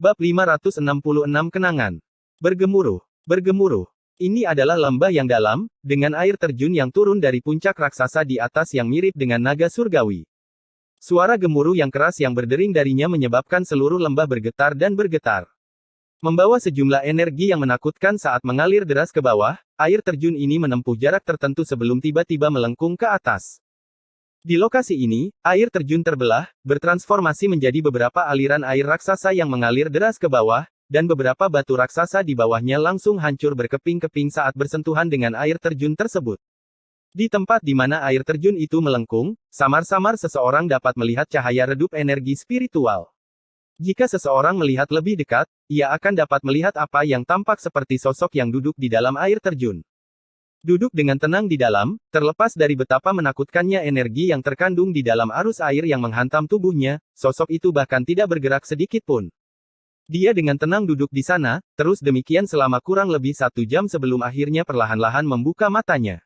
Bab 566 Kenangan. Bergemuruh. Bergemuruh. Ini adalah lembah yang dalam, dengan air terjun yang turun dari puncak raksasa di atas yang mirip dengan naga surgawi. Suara gemuruh yang keras yang berdering darinya menyebabkan seluruh lembah bergetar dan bergetar. Membawa sejumlah energi yang menakutkan saat mengalir deras ke bawah, air terjun ini menempuh jarak tertentu sebelum tiba-tiba melengkung ke atas. Di lokasi ini, air terjun terbelah, bertransformasi menjadi beberapa aliran air raksasa yang mengalir deras ke bawah, dan beberapa batu raksasa di bawahnya langsung hancur berkeping-keping saat bersentuhan dengan air terjun tersebut. Di tempat di mana air terjun itu melengkung, samar-samar seseorang dapat melihat cahaya redup energi spiritual. Jika seseorang melihat lebih dekat, ia akan dapat melihat apa yang tampak seperti sosok yang duduk di dalam air terjun. Duduk dengan tenang di dalam, terlepas dari betapa menakutkannya energi yang terkandung di dalam arus air yang menghantam tubuhnya, sosok itu bahkan tidak bergerak sedikit pun. Dia dengan tenang duduk di sana, terus demikian selama kurang lebih 1 jam sebelum akhirnya perlahan-lahan membuka matanya.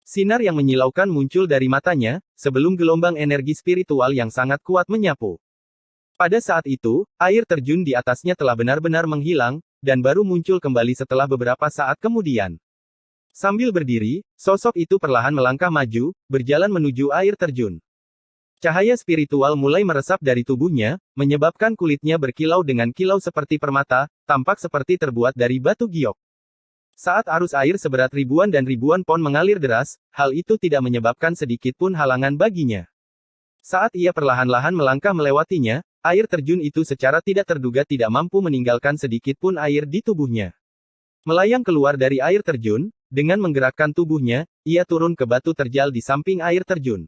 Sinar yang menyilaukan muncul dari matanya, sebelum gelombang energi spiritual yang sangat kuat menyapu. Pada saat itu, air terjun di atasnya telah benar-benar menghilang, dan baru muncul kembali setelah beberapa saat kemudian. Sambil berdiri, sosok itu perlahan melangkah maju, berjalan menuju air terjun. Cahaya spiritual mulai meresap dari tubuhnya, menyebabkan kulitnya berkilau dengan kilau seperti permata, tampak seperti terbuat dari batu giok. Saat arus air seberat ribuan dan ribuan pon mengalir deras, hal itu tidak menyebabkan sedikit pun halangan baginya. Saat ia perlahan-lahan melangkah melewatinya, air terjun itu secara tidak terduga tidak mampu meninggalkan sedikit pun air di tubuhnya. Melayang keluar dari air terjun, dengan menggerakkan tubuhnya, ia turun ke batu terjal di samping air terjun.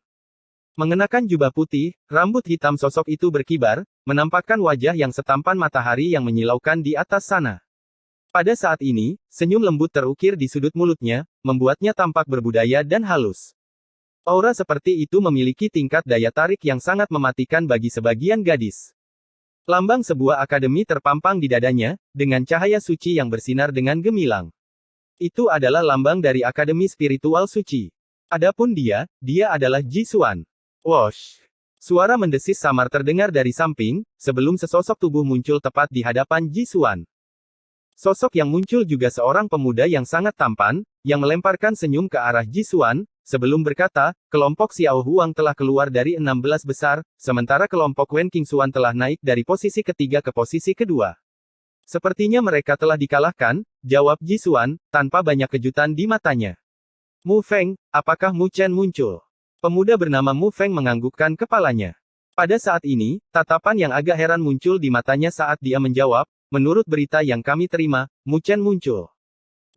Mengenakan jubah putih, rambut hitam sosok itu berkibar, menampakkan wajah yang setampan matahari yang menyilaukan di atas sana. Pada saat ini, senyum lembut terukir di sudut mulutnya, membuatnya tampak berbudaya dan halus. Aura seperti itu memiliki tingkat daya tarik yang sangat mematikan bagi sebagian gadis. Lambang sebuah akademi terpampang di dadanya, dengan cahaya suci yang bersinar dengan gemilang. Itu adalah lambang dari Akademi Spiritual Suci. Adapun dia adalah Ji Xuan. Wosh! Suara mendesis samar terdengar dari samping, sebelum sesosok tubuh muncul tepat di hadapan Ji Xuan. Sosok yang muncul juga seorang pemuda yang sangat tampan, yang melemparkan senyum ke arah Ji Xuan, sebelum berkata, kelompok Xiao Huang telah keluar dari 16 besar, sementara kelompok Wen Qingxuan telah naik dari posisi ketiga ke posisi kedua. Sepertinya mereka telah dikalahkan, jawab Ji Xuan, tanpa banyak kejutan di matanya. Mu Feng, apakah Mu Chen muncul? Pemuda bernama Mu Feng menganggukkan kepalanya. Pada saat ini, tatapan yang agak heran muncul di matanya saat dia menjawab, menurut berita yang kami terima, Mu Chen muncul.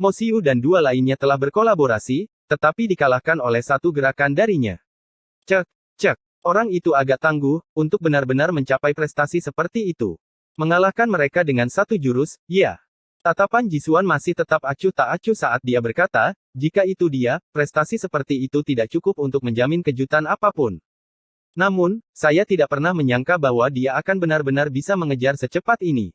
Mo Xiu dan 2 lainnya telah berkolaborasi, tetapi dikalahkan oleh satu gerakan darinya. Cek, cek. Orang itu agak tangguh, untuk benar-benar mencapai prestasi seperti itu. Mengalahkan mereka dengan satu jurus, ya. Tatapan Ji Xuan masih tetap acuh tak acuh saat dia berkata, jika itu dia, prestasi seperti itu tidak cukup untuk menjamin kejutan apapun. Namun, saya tidak pernah menyangka bahwa dia akan benar-benar bisa mengejar secepat ini.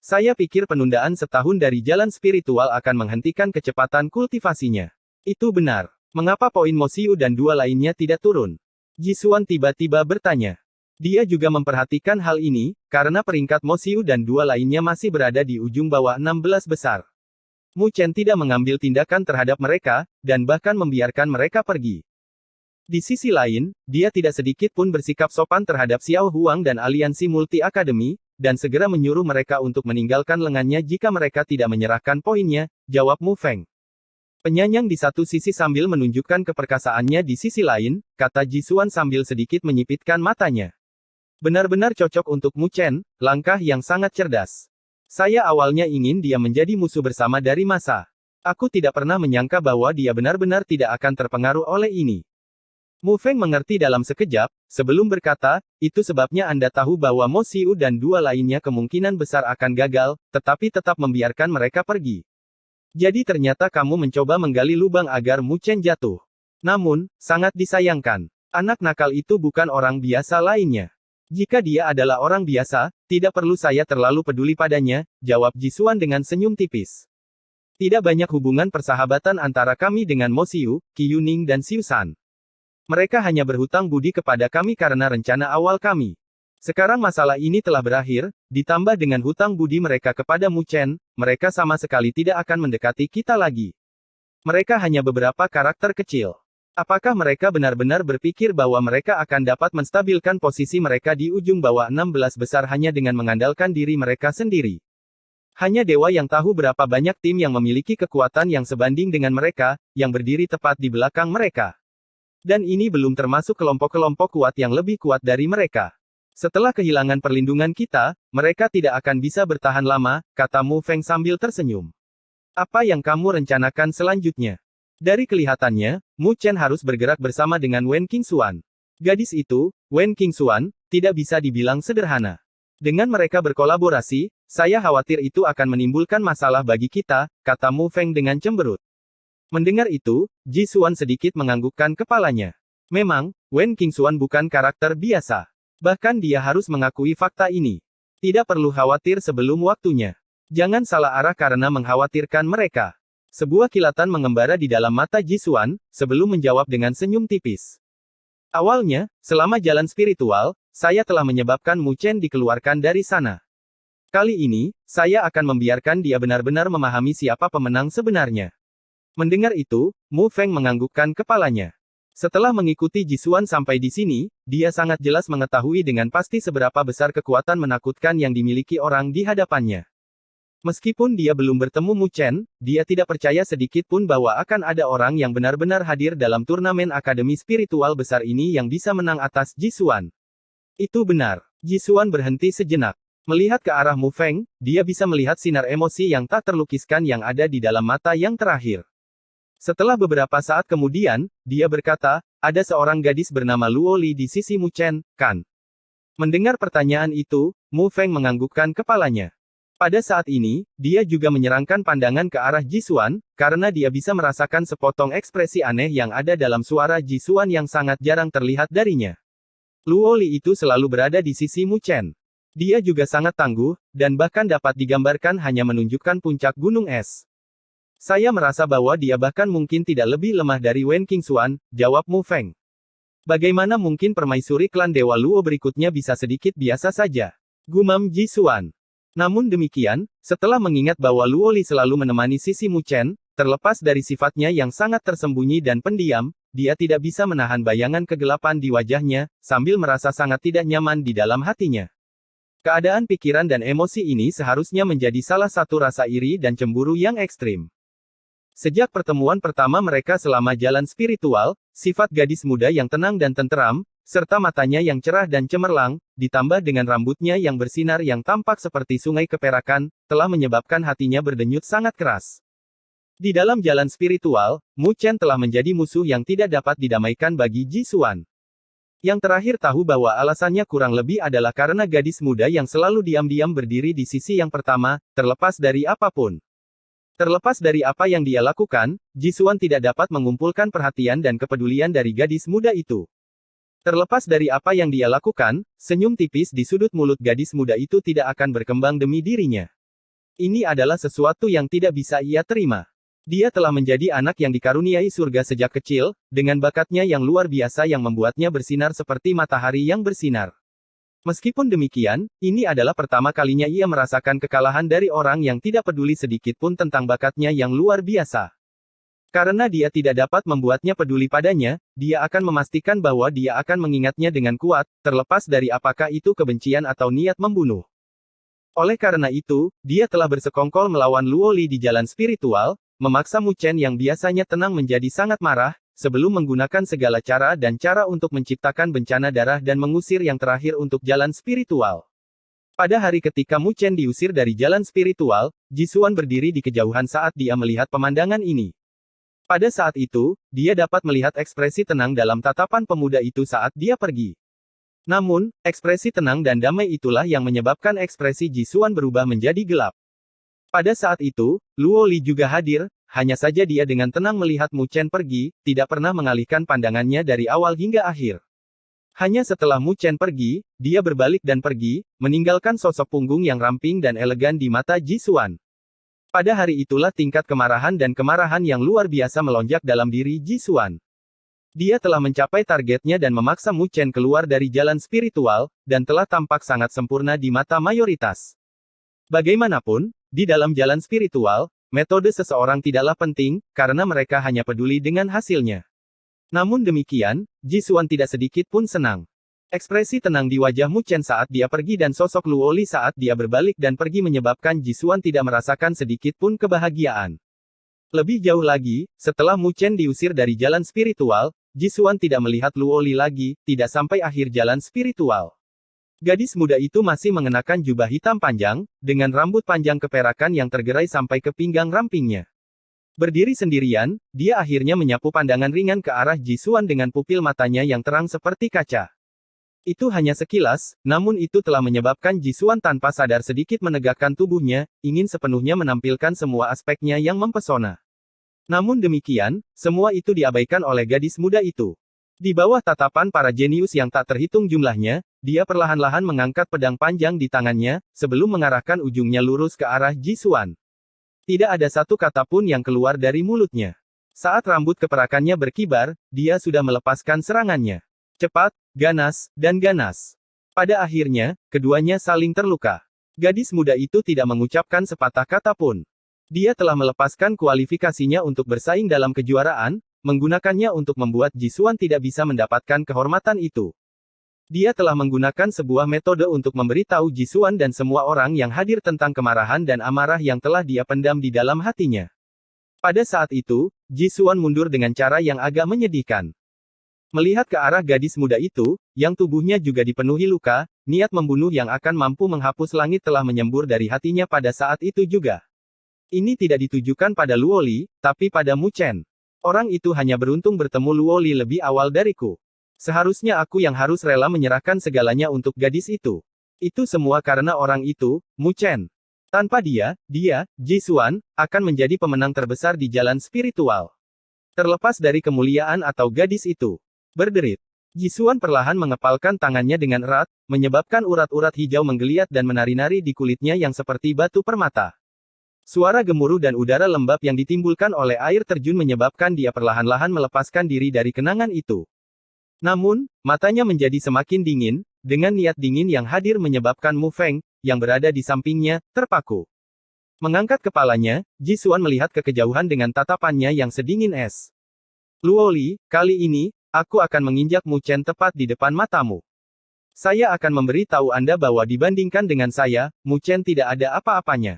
Saya pikir penundaan setahun dari jalan spiritual akan menghentikan kecepatan kultivasinya. Itu benar. Mengapa poin Mo Xiu dan 2 lainnya tidak turun? Ji Xuan tiba-tiba bertanya. Dia juga memperhatikan hal ini, karena peringkat Mo Xiu dan 2 lainnya masih berada di ujung bawah 16 besar. Mu Chen tidak mengambil tindakan terhadap mereka, dan bahkan membiarkan mereka pergi. Di sisi lain, dia tidak sedikit pun bersikap sopan terhadap Xiao Huang dan aliansi multi akademi, dan segera menyuruh mereka untuk meninggalkan lengannya jika mereka tidak menyerahkan poinnya, jawab Mu Feng. Penyanyang di satu sisi sambil menunjukkan keperkasaannya di sisi lain, kata Ji Xuan sambil sedikit menyipitkan matanya. Benar-benar cocok untuk Mu Chen, langkah yang sangat cerdas. Saya awalnya ingin dia menjadi musuh bersama dari masa. Aku tidak pernah menyangka bahwa dia benar-benar tidak akan terpengaruh oleh ini. Mu Feng mengerti dalam sekejap, sebelum berkata, itu sebabnya Anda tahu bahwa Mo Xiu dan 2 lainnya kemungkinan besar akan gagal, tetapi tetap membiarkan mereka pergi. Jadi ternyata kamu mencoba menggali lubang agar Mu Chen jatuh. Namun, sangat disayangkan. Anak nakal itu bukan orang biasa lainnya. Jika dia adalah orang biasa, tidak perlu saya terlalu peduli padanya, jawab Ji Xuan dengan senyum tipis. Tidak banyak hubungan persahabatan antara kami dengan Mo Xiu, Qi Yuning dan Xiu San. Mereka hanya berhutang budi kepada kami karena rencana awal kami. Sekarang masalah ini telah berakhir, ditambah dengan hutang budi mereka kepada Mu Chen, mereka sama sekali tidak akan mendekati kita lagi. Mereka hanya beberapa karakter kecil. Apakah mereka benar-benar berpikir bahwa mereka akan dapat menstabilkan posisi mereka di ujung bawah 16 besar hanya dengan mengandalkan diri mereka sendiri? Hanya dewa yang tahu berapa banyak tim yang memiliki kekuatan yang sebanding dengan mereka, yang berdiri tepat di belakang mereka. Dan ini belum termasuk kelompok-kelompok kuat yang lebih kuat dari mereka. Setelah kehilangan perlindungan kita, mereka tidak akan bisa bertahan lama, kata Mu Feng sambil tersenyum. Apa yang kamu rencanakan selanjutnya? Dari kelihatannya, Mu Chen harus bergerak bersama dengan Wen Qingxuan. Gadis itu, Wen Qingxuan, tidak bisa dibilang sederhana. Dengan mereka berkolaborasi, saya khawatir itu akan menimbulkan masalah bagi kita, kata Mu Feng dengan cemberut. Mendengar itu, Ji Xuan sedikit menganggukkan kepalanya. Memang, Wen Qingxuan bukan karakter biasa. Bahkan dia harus mengakui fakta ini. Tidak perlu khawatir sebelum waktunya. Jangan salah arah karena mengkhawatirkan mereka. Sebuah kilatan mengembara di dalam mata Ji Xuan, sebelum menjawab dengan senyum tipis. Awalnya, selama jalan spiritual, saya telah menyebabkan Mu Chen dikeluarkan dari sana. Kali ini, saya akan membiarkan dia benar-benar memahami siapa pemenang sebenarnya. Mendengar itu, Mu Feng menganggukkan kepalanya. Setelah mengikuti Ji Xuan sampai di sini, dia sangat jelas mengetahui dengan pasti seberapa besar kekuatan menakutkan yang dimiliki orang di hadapannya. Meskipun dia belum bertemu Mu Chen, dia tidak percaya sedikit pun bahwa akan ada orang yang benar-benar hadir dalam turnamen akademi spiritual besar ini yang bisa menang atas Ji Xuan. Itu benar. Ji Xuan berhenti sejenak. Melihat ke arah Mu Feng, dia bisa melihat sinar emosi yang tak terlukiskan yang ada di dalam mata yang terakhir. Setelah beberapa saat kemudian, dia berkata, ada seorang gadis bernama Luo Li di sisi Mu Chen, kan? Mendengar pertanyaan itu, Mu Feng menganggukkan kepalanya. Pada saat ini, dia juga menyerangkan pandangan ke arah Ji Xuan, karena dia bisa merasakan sepotong ekspresi aneh yang ada dalam suara Ji Xuan yang sangat jarang terlihat darinya. Luo Li itu selalu berada di sisi Mu Chen. Dia juga sangat tangguh, dan bahkan dapat digambarkan hanya menunjukkan puncak gunung es. Saya merasa bahwa dia bahkan mungkin tidak lebih lemah dari Wen Qingxuan, jawab Mu Feng. Bagaimana mungkin permaisuri klan Dewa Luo berikutnya bisa sedikit biasa saja? Gumam Ji Xuan. Namun demikian, setelah mengingat bahwa Luo Li selalu menemani sisi Mu Chen, terlepas dari sifatnya yang sangat tersembunyi dan pendiam, dia tidak bisa menahan bayangan kegelapan di wajahnya, sambil merasa sangat tidak nyaman di dalam hatinya. Keadaan pikiran dan emosi ini seharusnya menjadi salah satu rasa iri dan cemburu yang ekstrim. Sejak pertemuan pertama mereka selama jalan spiritual, sifat gadis muda yang tenang dan tenteram, serta matanya yang cerah dan cemerlang, ditambah dengan rambutnya yang bersinar yang tampak seperti sungai keperakan, telah menyebabkan hatinya berdenyut sangat keras. Di dalam jalan spiritual, Mu Chen telah menjadi musuh yang tidak dapat didamaikan bagi Ji Xuan. Yang terakhir tahu bahwa alasannya kurang lebih adalah karena gadis muda yang selalu diam-diam berdiri di sisi yang pertama, terlepas dari apapun. Terlepas dari apa yang dia lakukan, Ji Xuan tidak dapat mengumpulkan perhatian dan kepedulian dari gadis muda itu. Terlepas dari apa yang dia lakukan, senyum tipis di sudut mulut gadis muda itu tidak akan berkembang demi dirinya. Ini adalah sesuatu yang tidak bisa ia terima. Dia telah menjadi anak yang dikaruniai surga sejak kecil, dengan bakatnya yang luar biasa yang membuatnya bersinar seperti matahari yang bersinar. Meskipun demikian, ini adalah pertama kalinya ia merasakan kekalahan dari orang yang tidak peduli sedikit pun tentang bakatnya yang luar biasa. Karena dia tidak dapat membuatnya peduli padanya, dia akan memastikan bahwa dia akan mengingatnya dengan kuat, terlepas dari apakah itu kebencian atau niat membunuh. Oleh karena itu, dia telah bersekongkol melawan Luo Li di jalan spiritual, memaksa Mu Chen yang biasanya tenang menjadi sangat marah, sebelum menggunakan segala cara dan cara untuk menciptakan bencana darah dan mengusir yang terakhir untuk jalan spiritual. Pada hari ketika Mu Chen diusir dari jalan spiritual, Ji Xuan berdiri di kejauhan saat dia melihat pemandangan ini. Pada saat itu, dia dapat melihat ekspresi tenang dalam tatapan pemuda itu saat dia pergi. Namun, ekspresi tenang dan damai itulah yang menyebabkan ekspresi Ji Xuan berubah menjadi gelap. Pada saat itu, Luo Li juga hadir, hanya saja dia dengan tenang melihat Mu Chen pergi, tidak pernah mengalihkan pandangannya dari awal hingga akhir. Hanya setelah Mu Chen pergi, dia berbalik dan pergi, meninggalkan sosok punggung yang ramping dan elegan di mata Ji Xuan. Pada hari itulah tingkat kemarahan dan kemarahan yang luar biasa melonjak dalam diri Ji Xuan. Dia telah mencapai targetnya dan memaksa Mu Chen keluar dari jalan spiritual, dan telah tampak sangat sempurna di mata mayoritas. Bagaimanapun, di dalam jalan spiritual, metode seseorang tidaklah penting, karena mereka hanya peduli dengan hasilnya. Namun demikian, Ji Xuan tidak sedikit pun senang. Ekspresi tenang di wajah Mu Chen saat dia pergi dan sosok Luo Li saat dia berbalik dan pergi menyebabkan Ji Xuan tidak merasakan sedikit pun kebahagiaan. Lebih jauh lagi, setelah Mu Chen diusir dari jalan spiritual, Ji Xuan tidak melihat Luo Li lagi, tidak sampai akhir jalan spiritual. Gadis muda itu masih mengenakan jubah hitam panjang, dengan rambut panjang keperakan yang tergerai sampai ke pinggang rampingnya. Berdiri sendirian, dia akhirnya menyapu pandangan ringan ke arah Ji Xuan dengan pupil matanya yang terang seperti kaca. Itu hanya sekilas, namun itu telah menyebabkan Ji Xuan tanpa sadar sedikit menegakkan tubuhnya, ingin sepenuhnya menampilkan semua aspeknya yang mempesona. Namun demikian, semua itu diabaikan oleh gadis muda itu. Di bawah tatapan para jenius yang tak terhitung jumlahnya, dia perlahan-lahan mengangkat pedang panjang di tangannya, sebelum mengarahkan ujungnya lurus ke arah Ji Xuan. Tidak ada satu kata pun yang keluar dari mulutnya. Saat rambut keperakannya berkibar, dia sudah melepaskan serangannya. Cepat, ganas, dan ganas. Pada akhirnya, keduanya saling terluka. Gadis muda itu tidak mengucapkan sepatah kata pun. Dia telah melepaskan kualifikasinya untuk bersaing dalam kejuaraan, menggunakannya untuk membuat Ji Xuan tidak bisa mendapatkan kehormatan itu. Dia telah menggunakan sebuah metode untuk memberitahu Ji Xuan dan semua orang yang hadir tentang kemarahan dan amarah yang telah dia pendam di dalam hatinya. Pada saat itu, Ji Xuan mundur dengan cara yang agak menyedihkan. Melihat ke arah gadis muda itu, yang tubuhnya juga dipenuhi luka, niat membunuh yang akan mampu menghapus langit telah menyembur dari hatinya pada saat itu juga. Ini tidak ditujukan pada Luo Li, tapi pada Mu Chen. Orang itu hanya beruntung bertemu Luo Li lebih awal dariku. Seharusnya aku yang harus rela menyerahkan segalanya untuk gadis itu. Itu semua karena orang itu, Mu Chen. Tanpa dia, Ji Xuan, akan menjadi pemenang terbesar di jalan spiritual. Terlepas dari kemuliaan atau gadis itu. Berderit. Ji Xuan perlahan mengepalkan tangannya dengan erat, menyebabkan urat-urat hijau menggeliat dan menari-nari di kulitnya yang seperti batu permata. Suara gemuruh dan udara lembab yang ditimbulkan oleh air terjun menyebabkan dia perlahan-lahan melepaskan diri dari kenangan itu. Namun, matanya menjadi semakin dingin, dengan niat dingin yang hadir menyebabkan Mu Feng, yang berada di sampingnya, terpaku. Mengangkat kepalanya, Ji Xuan melihat ke kejauhan dengan tatapannya yang sedingin es. Luo Li, kali ini, aku akan menginjak Mu Chen tepat di depan matamu. Saya akan memberi tahu Anda bahwa dibandingkan dengan saya, Mu Chen tidak ada apa-apanya.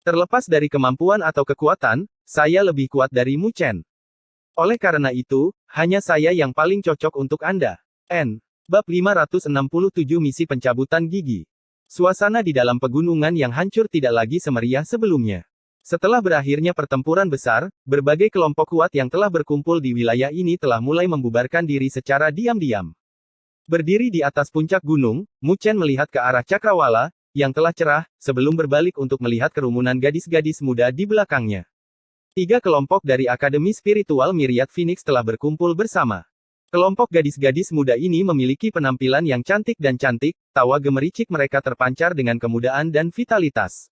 Terlepas dari kemampuan atau kekuatan, saya lebih kuat dari Mu Chen. Oleh karena itu, hanya saya yang paling cocok untuk Anda. Bab 567 Misi Pencabutan Gigi. Suasana di dalam pegunungan yang hancur tidak lagi semeriah sebelumnya. Setelah berakhirnya pertempuran besar, berbagai kelompok kuat yang telah berkumpul di wilayah ini telah mulai membubarkan diri secara diam-diam. Berdiri di atas puncak gunung, Mu Chen melihat ke arah cakrawala, yang telah cerah, sebelum berbalik untuk melihat kerumunan gadis-gadis muda di belakangnya. 3 kelompok dari Akademi Spiritual Myriad Phoenix telah berkumpul bersama. Kelompok gadis-gadis muda ini memiliki penampilan yang cantik dan cantik, tawa gemericik mereka terpancar dengan kemudaan dan vitalitas.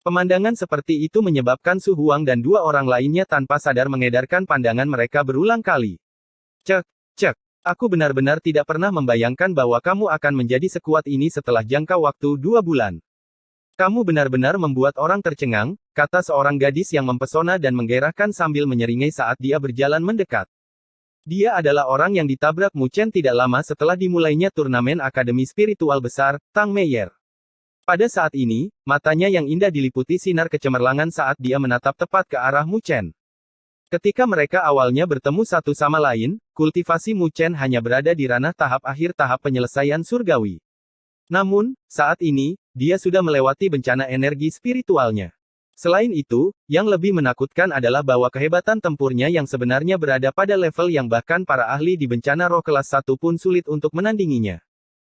Pemandangan seperti itu menyebabkan Su Huang dan 2 orang lainnya tanpa sadar mengedarkan pandangan mereka berulang kali. Cek, aku benar-benar tidak pernah membayangkan bahwa kamu akan menjadi sekuat ini setelah jangka waktu 2 bulan. Kamu benar-benar membuat orang tercengang, kata seorang gadis yang mempesona dan menggairahkan sambil menyeringai saat dia berjalan mendekat. Dia adalah orang yang ditabrak Mu Chen tidak lama setelah dimulainya turnamen Akademi Spiritual Besar, Tang Meier. Pada saat ini, matanya yang indah diliputi sinar kecemerlangan saat dia menatap tepat ke arah Mu Chen. Ketika mereka awalnya bertemu satu sama lain, kultivasi Mu Chen hanya berada di ranah tahap akhir tahap penyelesaian surgawi. Namun, saat ini, dia sudah melewati bencana energi spiritualnya. Selain itu, yang lebih menakutkan adalah bahwa kehebatan tempurnya yang sebenarnya berada pada level yang bahkan para ahli di bencana roh kelas 1 pun sulit untuk menandinginya.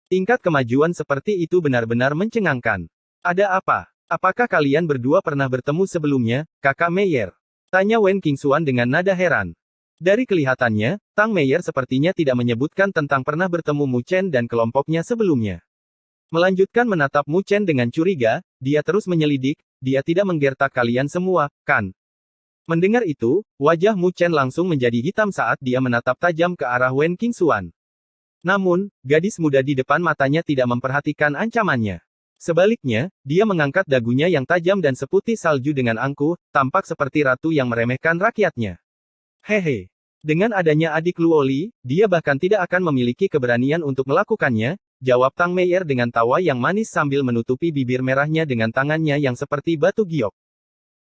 Tingkat kemajuan seperti itu benar-benar mencengangkan. Ada apa? Apakah kalian berdua pernah bertemu sebelumnya, Kakak Meier? Tanya Wen Qingxuan dengan nada heran. Dari kelihatannya, Tang Meier sepertinya tidak menyebutkan tentang pernah bertemu Mu Chen dan kelompoknya sebelumnya. Melanjutkan menatap Mu Chen dengan curiga, dia terus menyelidik, dia tidak menggertak kalian semua, kan? Mendengar itu, wajah Mu Chen langsung menjadi hitam saat dia menatap tajam ke arah Wen Qingxuan. Namun, gadis muda di depan matanya tidak memperhatikan ancamannya. Sebaliknya, dia mengangkat dagunya yang tajam dan seputih salju dengan angkuh, tampak seperti ratu yang meremehkan rakyatnya. Hehe. Dengan adanya adik Luo Li, dia bahkan tidak akan memiliki keberanian untuk melakukannya, jawab Tang Meier dengan tawa yang manis sambil menutupi bibir merahnya dengan tangannya yang seperti batu giok.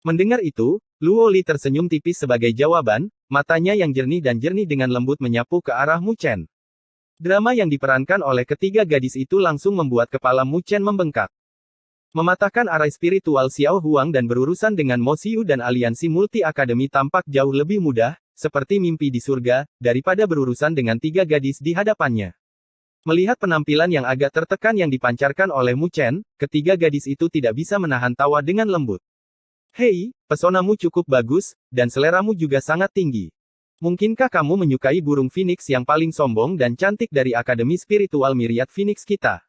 Mendengar itu, Luo Li tersenyum tipis sebagai jawaban, matanya yang jernih dan jernih dengan lembut menyapu ke arah Mu Chen. Drama yang diperankan oleh ketiga gadis itu langsung membuat kepala Mu Chen membengkak. Mematahkan arai spiritual Xiao Huang dan berurusan dengan Mo Xiu dan aliansi multi akademi tampak jauh lebih mudah, seperti mimpi di surga, daripada berurusan dengan tiga gadis di hadapannya. Melihat penampilan yang agak tertekan yang dipancarkan oleh Mu Chen, ketiga gadis itu tidak bisa menahan tawa dengan lembut. Hei, pesonamu cukup bagus, dan seleramu juga sangat tinggi. Mungkinkah kamu menyukai burung Phoenix yang paling sombong dan cantik dari Akademi Spiritual Myriad Phoenix kita?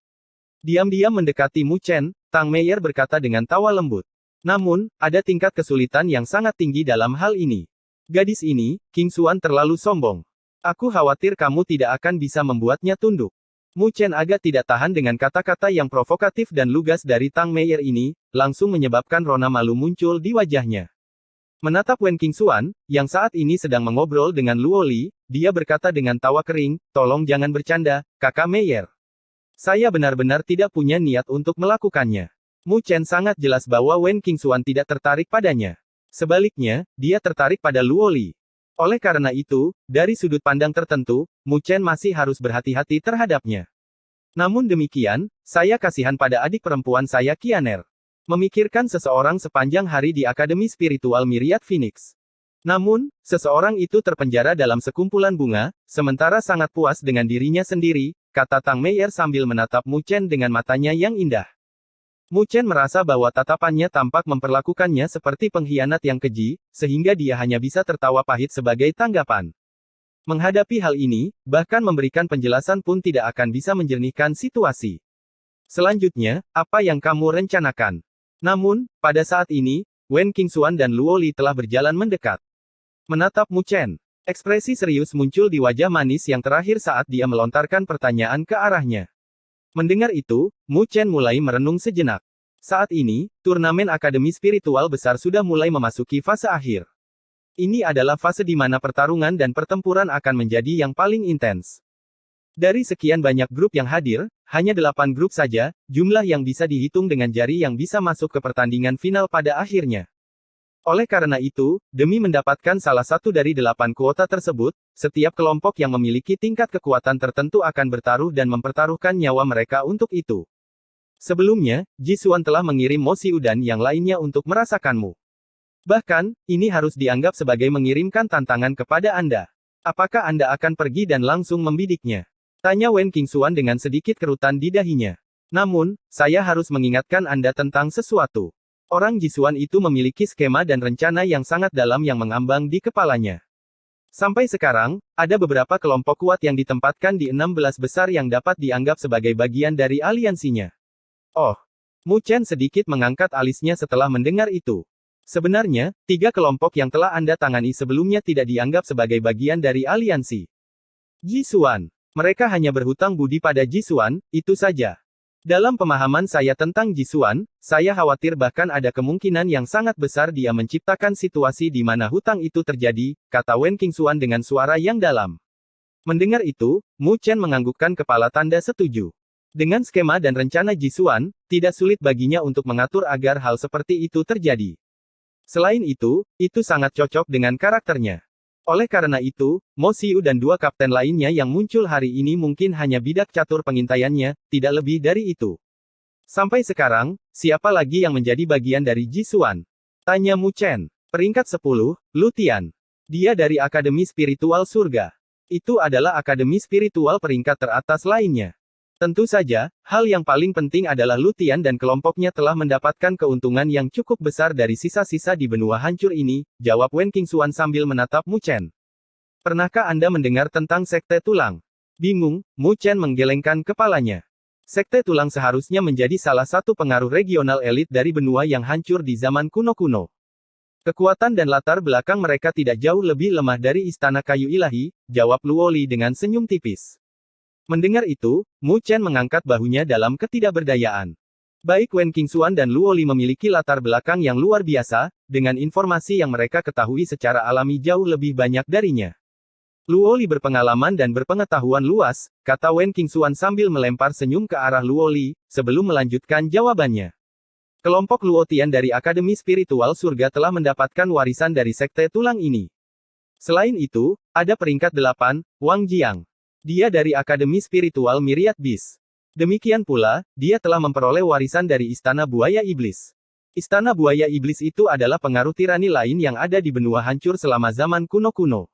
Diam-diam mendekati Mu Chen, Tang Meier berkata dengan tawa lembut. Namun, ada tingkat kesulitan yang sangat tinggi dalam hal ini. Gadis ini, Qingxuan terlalu sombong. Aku khawatir kamu tidak akan bisa membuatnya tunduk. Mu Chen agak tidak tahan dengan kata-kata yang provokatif dan lugas dari Tang Meier ini, langsung menyebabkan rona malu muncul di wajahnya. Menatap Wen Qingxuan, yang saat ini sedang mengobrol dengan Luo Li, dia berkata dengan tawa kering, tolong jangan bercanda, kakak Meier. Saya benar-benar tidak punya niat untuk melakukannya. Mu Chen sangat jelas bahwa Wen Qingxuan tidak tertarik padanya. Sebaliknya, dia tertarik pada Luo Li. Oleh karena itu, dari sudut pandang tertentu, Mu Chen masih harus berhati-hati terhadapnya. Namun demikian, saya kasihan pada adik perempuan saya Qianer. Memikirkan seseorang sepanjang hari di Akademi Spiritual Myriad Phoenix. Namun, seseorang itu terpenjara dalam sekumpulan bunga, sementara sangat puas dengan dirinya sendiri, kata Tang Meier sambil menatap Mu Chen dengan matanya yang indah. Mu Chen merasa bahwa tatapannya tampak memperlakukannya seperti pengkhianat yang keji, sehingga dia hanya bisa tertawa pahit sebagai tanggapan. Menghadapi hal ini, bahkan memberikan penjelasan pun tidak akan bisa menjernihkan situasi. Selanjutnya, apa yang kamu rencanakan? Namun, pada saat ini, Wen Qingxuan dan Luo Li telah berjalan mendekat. Menatap Mu Chen, ekspresi serius muncul di wajah manis yang terakhir saat dia melontarkan pertanyaan ke arahnya. Mendengar itu, Mu Chen mulai merenung sejenak. Saat ini, turnamen Akademi Spiritual Besar sudah mulai memasuki fase akhir. Ini adalah fase di mana pertarungan dan pertempuran akan menjadi yang paling intens. Dari sekian banyak grup yang hadir, hanya 8 grup saja, jumlah yang bisa dihitung dengan jari yang bisa masuk ke pertandingan final pada akhirnya. Oleh karena itu, demi mendapatkan salah satu dari 8 kuota tersebut, setiap kelompok yang memiliki tingkat kekuatan tertentu akan bertaruh dan mempertaruhkan nyawa mereka untuk itu. Sebelumnya, Jisuan telah mengirim Mo Xiu dan yang lainnya untuk merasakanmu. Bahkan, ini harus dianggap sebagai mengirimkan tantangan kepada Anda. Apakah Anda akan pergi dan langsung membidiknya? Tanya Wen Qingxuan dengan sedikit kerutan di dahinya. Namun, saya harus mengingatkan Anda tentang sesuatu. Orang Jisuan itu memiliki skema dan rencana yang sangat dalam yang mengambang di kepalanya. Sampai sekarang, ada beberapa kelompok kuat yang ditempatkan di 16 besar yang dapat dianggap sebagai bagian dari aliansinya. Oh, Mu Chen sedikit mengangkat alisnya setelah mendengar itu. Sebenarnya, 3 kelompok yang telah Anda tangani sebelumnya tidak dianggap sebagai bagian dari aliansi Jisuan. Mereka hanya berhutang budi pada Jisuan, itu saja. Dalam pemahaman saya tentang Jisuan, saya khawatir bahkan ada kemungkinan yang sangat besar dia menciptakan situasi di mana hutang itu terjadi, kata Wen Qingxuan dengan suara yang dalam. Mendengar itu, Mu Chen menganggukkan kepala tanda setuju. Dengan skema dan rencana Jisuan, tidak sulit baginya untuk mengatur agar hal seperti itu terjadi. Selain itu sangat cocok dengan karakternya. Oleh karena itu, Mo Xiu dan 2 kapten lainnya yang muncul hari ini mungkin hanya bidak catur pengintaiannya, tidak lebih dari itu. Sampai sekarang, siapa lagi yang menjadi bagian dari Jisuan? Tanya Mu Chen. Peringkat 10, Lu Tian. Dia dari Akademi Spiritual Surga. Itu adalah Akademi Spiritual peringkat teratas lainnya. Tentu saja, hal yang paling penting adalah Lu Tian dan kelompoknya telah mendapatkan keuntungan yang cukup besar dari sisa-sisa di benua hancur ini, jawab Wen Qingxuan sambil menatap Mu Chen. Pernahkah Anda mendengar tentang Sekte Tulang? Bingung, Mu Chen menggelengkan kepalanya. Sekte Tulang seharusnya menjadi salah satu pengaruh regional elit dari benua yang hancur di zaman kuno-kuno. Kekuatan dan latar belakang mereka tidak jauh lebih lemah dari istana kayu ilahi, jawab Luoli dengan senyum tipis. Mendengar itu, Mu Chen mengangkat bahunya dalam ketidakberdayaan. Baik Wen Qingxuan dan Luoli memiliki latar belakang yang luar biasa, dengan informasi yang mereka ketahui secara alami jauh lebih banyak darinya. Luoli berpengalaman dan berpengetahuan luas, kata Wen Qingxuan sambil melempar senyum ke arah Luoli, sebelum melanjutkan jawabannya. Kelompok Luotian dari Akademi Spiritual Surga telah mendapatkan warisan dari Sekte Tulang ini. Selain itu, ada peringkat 8, Wang Jiang. Dia dari Akademi Spiritual Myriad Beast. Demikian pula, dia telah memperoleh warisan dari Istana Buaya Iblis. Istana Buaya Iblis itu adalah pengaruh tirani lain yang ada di benua hancur selama zaman kuno-kuno.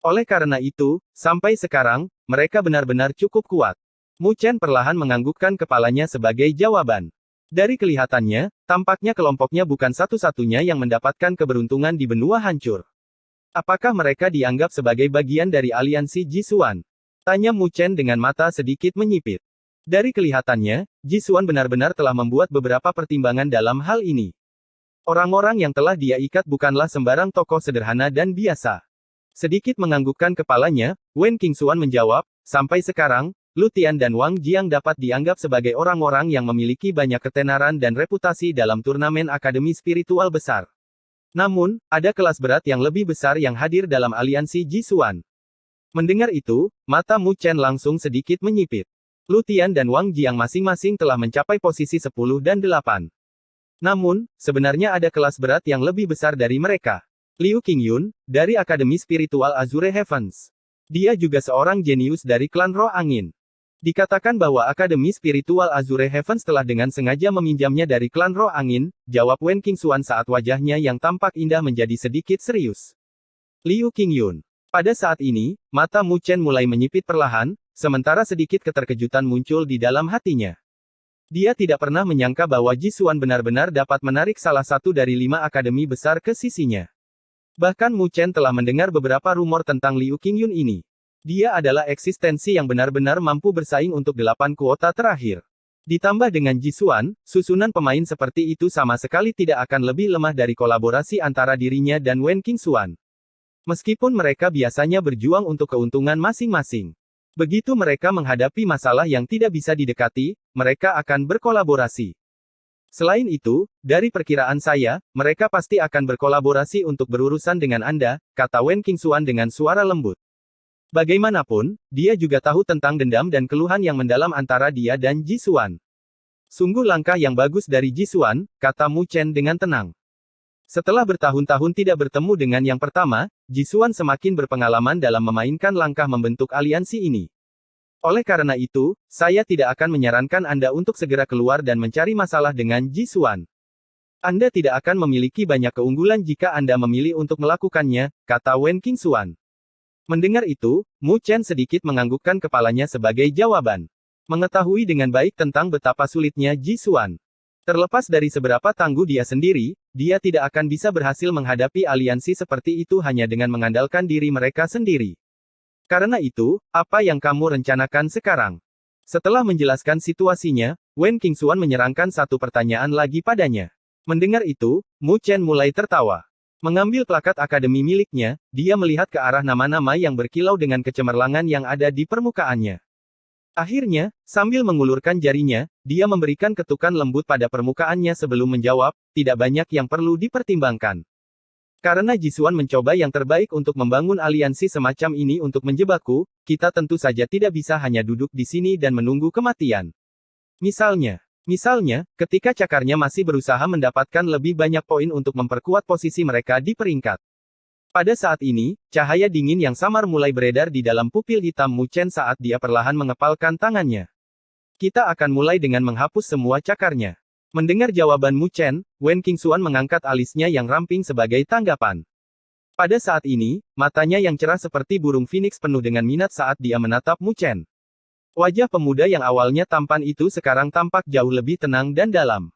Oleh karena itu, sampai sekarang, mereka benar-benar cukup kuat. Mu Chen perlahan menganggukkan kepalanya sebagai jawaban. Dari kelihatannya, tampaknya kelompoknya bukan satu-satunya yang mendapatkan keberuntungan di benua hancur. Apakah mereka dianggap sebagai bagian dari aliansi Jisuan? Tanya Mu Chen dengan mata sedikit menyipit. Dari kelihatannya, Jisuan benar-benar telah membuat beberapa pertimbangan dalam hal ini. Orang-orang yang telah dia ikat bukanlah sembarang tokoh sederhana dan biasa. Sedikit menganggukkan kepalanya, Wen Qingxuan menjawab, sampai sekarang, Lu Tian dan Wang Jiang dapat dianggap sebagai orang-orang yang memiliki banyak ketenaran dan reputasi dalam turnamen akademi spiritual besar. Namun, ada kelas berat yang lebih besar yang hadir dalam aliansi Jisuan. Mendengar itu, mata Mu Chen langsung sedikit menyipit. Lu Tian dan Wang Jiang masing-masing telah mencapai posisi 10 dan 8. Namun, sebenarnya ada kelas berat yang lebih besar dari mereka. Liu Qingyun, dari Akademi Spiritual Azure Heavens. Dia juga seorang jenius dari klan Roh Angin. Dikatakan bahwa Akademi Spiritual Azure Heavens telah dengan sengaja meminjamnya dari klan Roh Angin, jawab Wen Qingxuan saat wajahnya yang tampak indah menjadi sedikit serius. Liu Qingyun. Pada saat ini, mata Mu Chen mulai menyipit perlahan, sementara sedikit keterkejutan muncul di dalam hatinya. Dia tidak pernah menyangka bahwa Jisuan benar-benar dapat menarik salah satu dari 5 akademi besar ke sisinya. Bahkan Mu Chen telah mendengar beberapa rumor tentang Liu Qingyun ini. Dia adalah eksistensi yang benar-benar mampu bersaing untuk 8 kuota terakhir. Ditambah dengan Jisuan, susunan pemain seperti itu sama sekali tidak akan lebih lemah dari kolaborasi antara dirinya dan Wen Qingxuan. Meskipun mereka biasanya berjuang untuk keuntungan masing-masing. Begitu mereka menghadapi masalah yang tidak bisa didekati, mereka akan berkolaborasi. Selain itu, dari perkiraan saya, mereka pasti akan berkolaborasi untuk berurusan dengan Anda, kata Wen Qingxuan dengan suara lembut. Bagaimanapun, dia juga tahu tentang dendam dan keluhan yang mendalam antara dia dan Jisuan. Sungguh langkah yang bagus dari Jisuan, kata Mu Chen dengan tenang. Setelah bertahun-tahun tidak bertemu dengan yang pertama, Jisuan semakin berpengalaman dalam memainkan langkah membentuk aliansi ini. Oleh karena itu, saya tidak akan menyarankan Anda untuk segera keluar dan mencari masalah dengan Jisuan. Anda tidak akan memiliki banyak keunggulan jika Anda memilih untuk melakukannya, kata Wen Qingxuan. Mendengar itu, Mu Chen sedikit menganggukkan kepalanya sebagai jawaban. Mengetahui dengan baik tentang betapa sulitnya Jisuan. Terlepas dari seberapa tangguh dia sendiri, dia tidak akan bisa berhasil menghadapi aliansi seperti itu hanya dengan mengandalkan diri mereka sendiri. Karena itu, apa yang kamu rencanakan sekarang? Setelah menjelaskan situasinya, Wen Qingxuan menyerangkan satu pertanyaan lagi padanya. Mendengar itu, Mu Chen mulai tertawa. Mengambil plakat akademi miliknya, dia melihat ke arah nama-nama yang berkilau dengan kecemerlangan yang ada di permukaannya. Akhirnya, sambil mengulurkan jarinya, dia memberikan ketukan lembut pada permukaannya sebelum menjawab, tidak banyak yang perlu dipertimbangkan. Karena Jisuan mencoba yang terbaik untuk membangun aliansi semacam ini untuk menjebakku, kita tentu saja tidak bisa hanya duduk di sini dan menunggu kematian. Misalnya, ketika cakarnya masih berusaha mendapatkan lebih banyak poin untuk memperkuat posisi mereka di peringkat. Pada saat ini, cahaya dingin yang samar mulai beredar di dalam pupil hitam Mu Chen saat dia perlahan mengepalkan tangannya. Kita akan mulai dengan menghapus semua cakarnya. Mendengar jawaban Mu Chen, Wen Qingxuan mengangkat alisnya yang ramping sebagai tanggapan. Pada saat ini, matanya yang cerah seperti burung phoenix penuh dengan minat saat dia menatap Mu Chen. Wajah pemuda yang awalnya tampan itu sekarang tampak jauh lebih tenang dan dalam.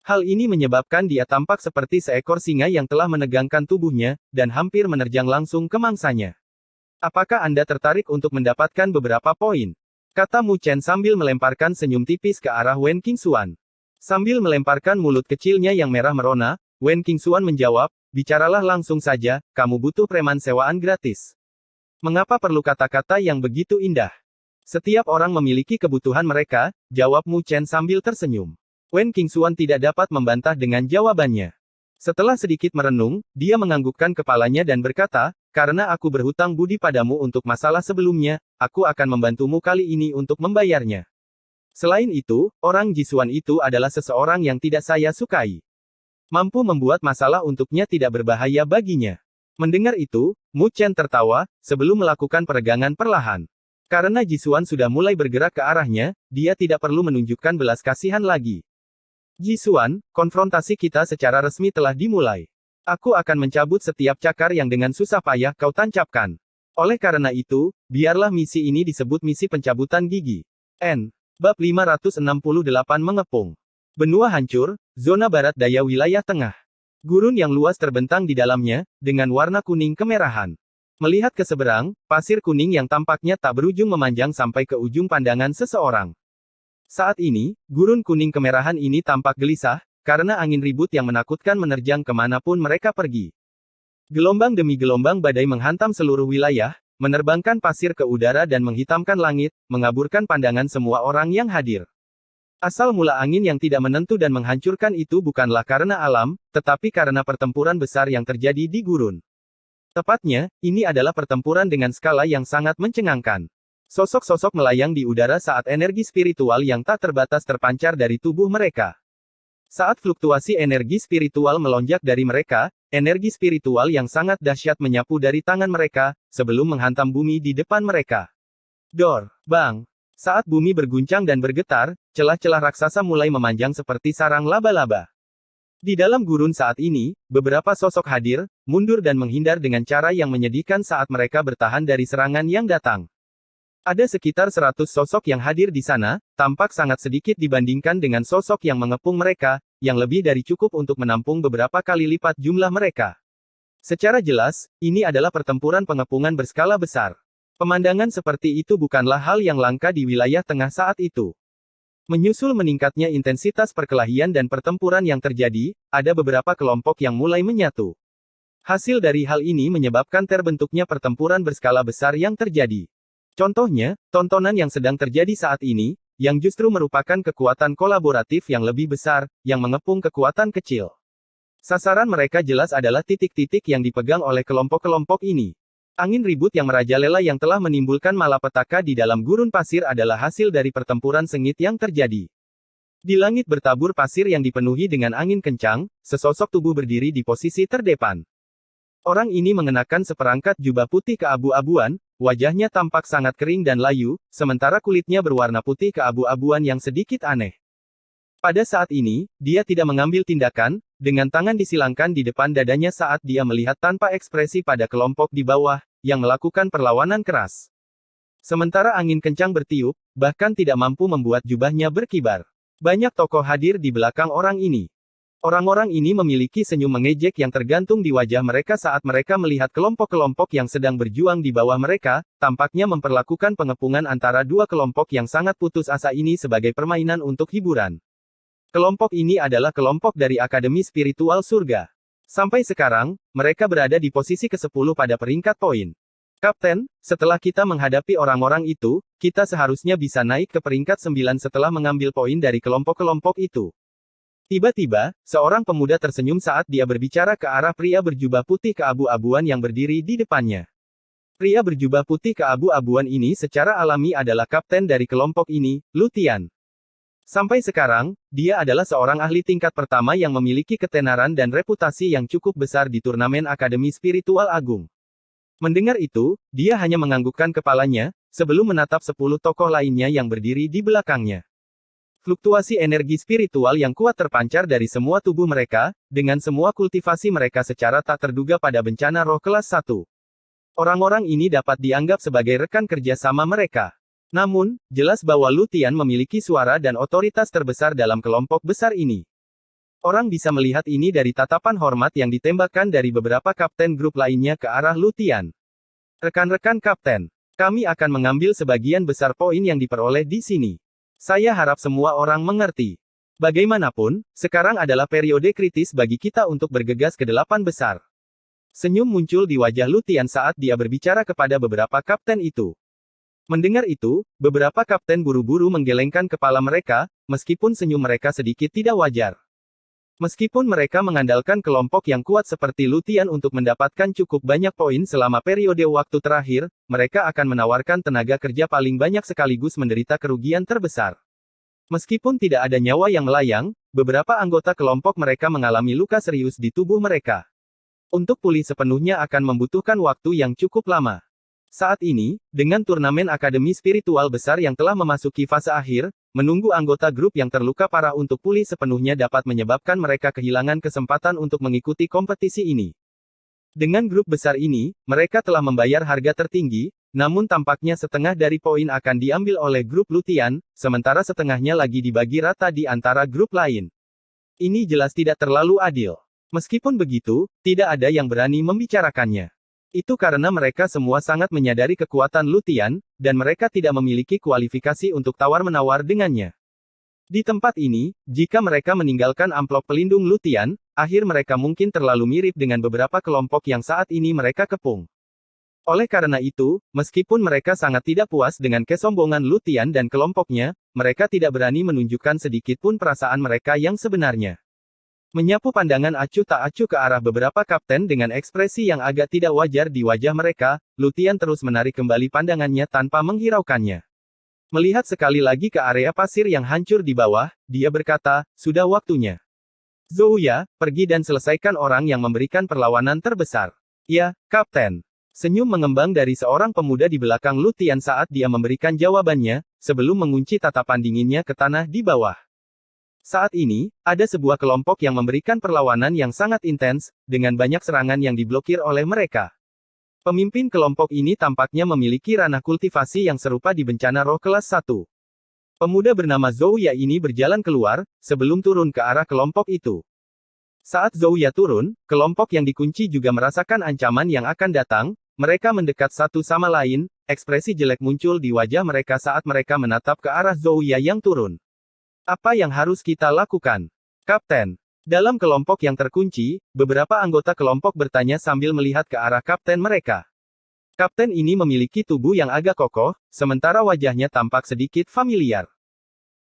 Hal ini menyebabkan dia tampak seperti seekor singa yang telah menegangkan tubuhnya, dan hampir menerjang langsung ke mangsanya. Apakah Anda tertarik untuk mendapatkan beberapa poin? Kata Mu Chen sambil melemparkan senyum tipis ke arah Wen Qingxuan. Sambil melemparkan mulut kecilnya yang merah merona, Wen Qingxuan menjawab, bicaralah langsung saja, kamu butuh preman sewaan gratis. Mengapa perlu kata-kata yang begitu indah? Setiap orang memiliki kebutuhan mereka, jawab Mu Chen sambil tersenyum. Wen Qingxuan tidak dapat membantah dengan jawabannya. Setelah sedikit merenung, dia menganggukkan kepalanya dan berkata, karena aku berhutang budi padamu untuk masalah sebelumnya, aku akan membantumu kali ini untuk membayarnya. Selain itu, orang Jisuan itu adalah seseorang yang tidak saya sukai. Mampu membuat masalah untuknya tidak berbahaya baginya. Mendengar itu, Mu Chen tertawa, sebelum melakukan peregangan perlahan. Karena Jisuan sudah mulai bergerak ke arahnya, dia tidak perlu menunjukkan belas kasihan lagi. Jisuan, konfrontasi kita secara resmi telah dimulai. Aku akan mencabut setiap cakar yang dengan susah payah kau tancapkan. Oleh karena itu, biarlah misi ini disebut misi pencabutan gigi. N. Bab 568 mengepung. Benua hancur, zona barat daya wilayah tengah. Gurun yang luas terbentang di dalamnya, dengan warna kuning kemerahan. Melihat ke seberang, pasir kuning yang tampaknya tak berujung memanjang sampai ke ujung pandangan seseorang. Saat ini, gurun kuning kemerahan ini tampak gelisah, karena angin ribut yang menakutkan menerjang kemanapun mereka pergi. Gelombang demi gelombang badai menghantam seluruh wilayah, menerbangkan pasir ke udara dan menghitamkan langit, mengaburkan pandangan semua orang yang hadir. Asal mula angin yang tidak menentu dan menghancurkan itu bukanlah karena alam, tetapi karena pertempuran besar yang terjadi di gurun. Tepatnya, ini adalah pertempuran dengan skala yang sangat mencengangkan. Sosok-sosok melayang di udara saat energi spiritual yang tak terbatas terpancar dari tubuh mereka. Saat fluktuasi energi spiritual melonjak dari mereka, energi spiritual yang sangat dahsyat menyapu dari tangan mereka, sebelum menghantam bumi di depan mereka. Dor, bang. Saat bumi berguncang dan bergetar, celah-celah raksasa mulai memanjang seperti sarang laba-laba. Di dalam gurun saat ini, beberapa sosok hadir, mundur dan menghindar dengan cara yang menyedihkan saat mereka bertahan dari serangan yang datang. Ada sekitar 100 sosok yang hadir di sana, tampak sangat sedikit dibandingkan dengan sosok yang mengepung mereka, yang lebih dari cukup untuk menampung beberapa kali lipat jumlah mereka. Secara jelas, ini adalah pertempuran pengepungan berskala besar. Pemandangan seperti itu bukanlah hal yang langka di wilayah tengah saat itu. Menyusul meningkatnya intensitas perkelahian dan pertempuran yang terjadi, ada beberapa kelompok yang mulai menyatu. Hasil dari hal ini menyebabkan terbentuknya pertempuran berskala besar yang terjadi. Contohnya, tontonan yang sedang terjadi saat ini, yang justru merupakan kekuatan kolaboratif yang lebih besar, yang mengepung kekuatan kecil. Sasaran mereka jelas adalah titik-titik yang dipegang oleh kelompok-kelompok ini. Angin ribut yang merajalela yang telah menimbulkan malapetaka di dalam gurun pasir adalah hasil dari pertempuran sengit yang terjadi. Di langit bertabur pasir yang dipenuhi dengan angin kencang, sesosok tubuh berdiri di posisi terdepan. Orang ini mengenakan seperangkat jubah putih keabu-abuan, wajahnya tampak sangat kering dan layu, sementara kulitnya berwarna putih keabu-abuan yang sedikit aneh. Pada saat ini, dia tidak mengambil tindakan, dengan tangan disilangkan di depan dadanya saat dia melihat tanpa ekspresi pada kelompok di bawah, yang melakukan perlawanan keras. Sementara angin kencang bertiup, bahkan tidak mampu membuat jubahnya berkibar. Banyak tokoh hadir di belakang orang ini. Orang-orang ini memiliki senyum mengejek yang tergantung di wajah mereka saat mereka melihat kelompok-kelompok yang sedang berjuang di bawah mereka, tampaknya memperlakukan pengepungan antara dua kelompok yang sangat putus asa ini sebagai permainan untuk hiburan. Kelompok ini adalah kelompok dari Akademi Spiritual Surga. Sampai sekarang, mereka berada di posisi ke-10 pada peringkat poin. Kapten, setelah kita menghadapi orang-orang itu, kita seharusnya bisa naik ke peringkat 9 setelah mengambil poin dari kelompok-kelompok itu. Tiba-tiba, seorang pemuda tersenyum saat dia berbicara ke arah pria berjubah putih keabu-abuan yang berdiri di depannya. Pria berjubah putih keabu-abuan ini secara alami adalah kapten dari kelompok ini, Lu Tian. Sampai sekarang, dia adalah seorang ahli tingkat pertama yang memiliki ketenaran dan reputasi yang cukup besar di turnamen Akademi Spiritual Agung. Mendengar itu, dia hanya menganggukkan kepalanya, sebelum menatap 10 tokoh lainnya yang berdiri di belakangnya. Fluktuasi energi spiritual yang kuat terpancar dari semua tubuh mereka, dengan semua kultivasi mereka secara tak terduga pada bencana roh kelas 1. Orang-orang ini dapat dianggap sebagai rekan kerja sama mereka. Namun, jelas bahwa Lu Tian memiliki suara dan otoritas terbesar dalam kelompok besar ini. Orang bisa melihat ini dari tatapan hormat yang ditembakkan dari beberapa kapten grup lainnya ke arah Lu Tian. Rekan-rekan kapten, kami akan mengambil sebagian besar poin yang diperoleh di sini. Saya harap semua orang mengerti. Bagaimanapun, sekarang adalah periode kritis bagi kita untuk bergegas ke 8 besar. Senyum muncul di wajah Lu Tian saat dia berbicara kepada beberapa kapten itu. Mendengar itu, beberapa kapten buru-buru menggelengkan kepala mereka, meskipun senyum mereka sedikit tidak wajar. Meskipun mereka mengandalkan kelompok yang kuat seperti Lu Tian untuk mendapatkan cukup banyak poin selama periode waktu terakhir, mereka akan menawarkan tenaga kerja paling banyak sekaligus menderita kerugian terbesar. Meskipun tidak ada nyawa yang melayang, beberapa anggota kelompok mereka mengalami luka serius di tubuh mereka. Untuk pulih sepenuhnya akan membutuhkan waktu yang cukup lama. Saat ini, dengan turnamen akademi spiritual besar yang telah memasuki fase akhir, menunggu anggota grup yang terluka parah untuk pulih sepenuhnya dapat menyebabkan mereka kehilangan kesempatan untuk mengikuti kompetisi ini. Dengan grup besar ini, mereka telah membayar harga tertinggi, namun tampaknya setengah dari poin akan diambil oleh grup Lu Tian, sementara setengahnya lagi dibagi rata di antara grup lain. Ini jelas tidak terlalu adil. Meskipun begitu, tidak ada yang berani membicarakannya. Itu karena mereka semua sangat menyadari kekuatan Lu Tian, dan mereka tidak memiliki kualifikasi untuk tawar-menawar dengannya. Di tempat ini, jika mereka meninggalkan amplop pelindung Lu Tian, akhir mereka mungkin terlalu mirip dengan beberapa kelompok yang saat ini mereka kepung. Oleh karena itu, meskipun mereka sangat tidak puas dengan kesombongan Lu Tian dan kelompoknya, mereka tidak berani menunjukkan sedikit pun perasaan mereka yang sebenarnya. Menyapu pandangan acuh tak acuh ke arah beberapa kapten dengan ekspresi yang agak tidak wajar di wajah mereka, Lu Tian terus menarik kembali pandangannya tanpa menghiraukannya. Melihat sekali lagi ke area pasir yang hancur di bawah, dia berkata, "Sudah waktunya. Zouya, pergi dan selesaikan orang yang memberikan perlawanan terbesar." "Ya, Kapten." Senyum mengembang dari seorang pemuda di belakang Lu Tian saat dia memberikan jawabannya, sebelum mengunci tatapan dinginnya ke tanah di bawah. Saat ini, ada sebuah kelompok yang memberikan perlawanan yang sangat intens, dengan banyak serangan yang diblokir oleh mereka. Pemimpin kelompok ini tampaknya memiliki ranah kultivasi yang serupa di bencana roh kelas 1. Pemuda bernama Zouya ini berjalan keluar, sebelum turun ke arah kelompok itu. Saat Zouya turun, kelompok yang dikunci juga merasakan ancaman yang akan datang. Mereka mendekat satu sama lain, ekspresi jelek muncul di wajah mereka saat mereka menatap ke arah Zouya yang turun. "Apa yang harus kita lakukan, Kapten?" Dalam kelompok yang terkunci, beberapa anggota kelompok bertanya sambil melihat ke arah kapten mereka. Kapten ini memiliki tubuh yang agak kokoh, sementara wajahnya tampak sedikit familiar.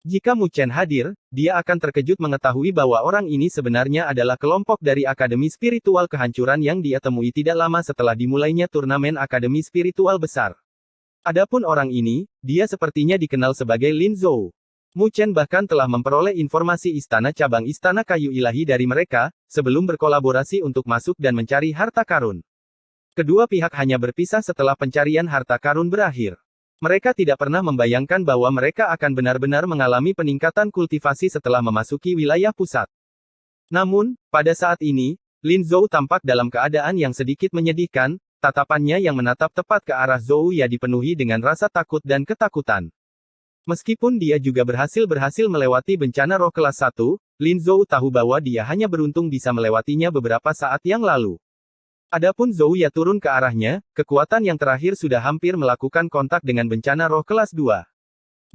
Jika Mu Chen hadir, dia akan terkejut mengetahui bahwa orang ini sebenarnya adalah kelompok dari Akademi Spiritual Kehancuran yang dia temui tidak lama setelah dimulainya turnamen Akademi Spiritual Besar. Adapun orang ini, dia sepertinya dikenal sebagai Lin Zhou. Mu Chen bahkan telah memperoleh informasi istana cabang Istana Kayu Ilahi dari mereka, sebelum berkolaborasi untuk masuk dan mencari harta karun. Kedua pihak hanya berpisah setelah pencarian harta karun berakhir. Mereka tidak pernah membayangkan bahwa mereka akan benar-benar mengalami peningkatan kultivasi setelah memasuki wilayah pusat. Namun, pada saat ini, Lin Zhou tampak dalam keadaan yang sedikit menyedihkan, tatapannya yang menatap tepat ke arah Zouya dipenuhi dengan rasa takut dan ketakutan. Meskipun dia juga berhasil melewati bencana roh kelas 1, Lin Zhou tahu bahwa dia hanya beruntung bisa melewatinya beberapa saat yang lalu. Adapun Zouya turun ke arahnya, kekuatan yang terakhir sudah hampir melakukan kontak dengan bencana roh kelas 2.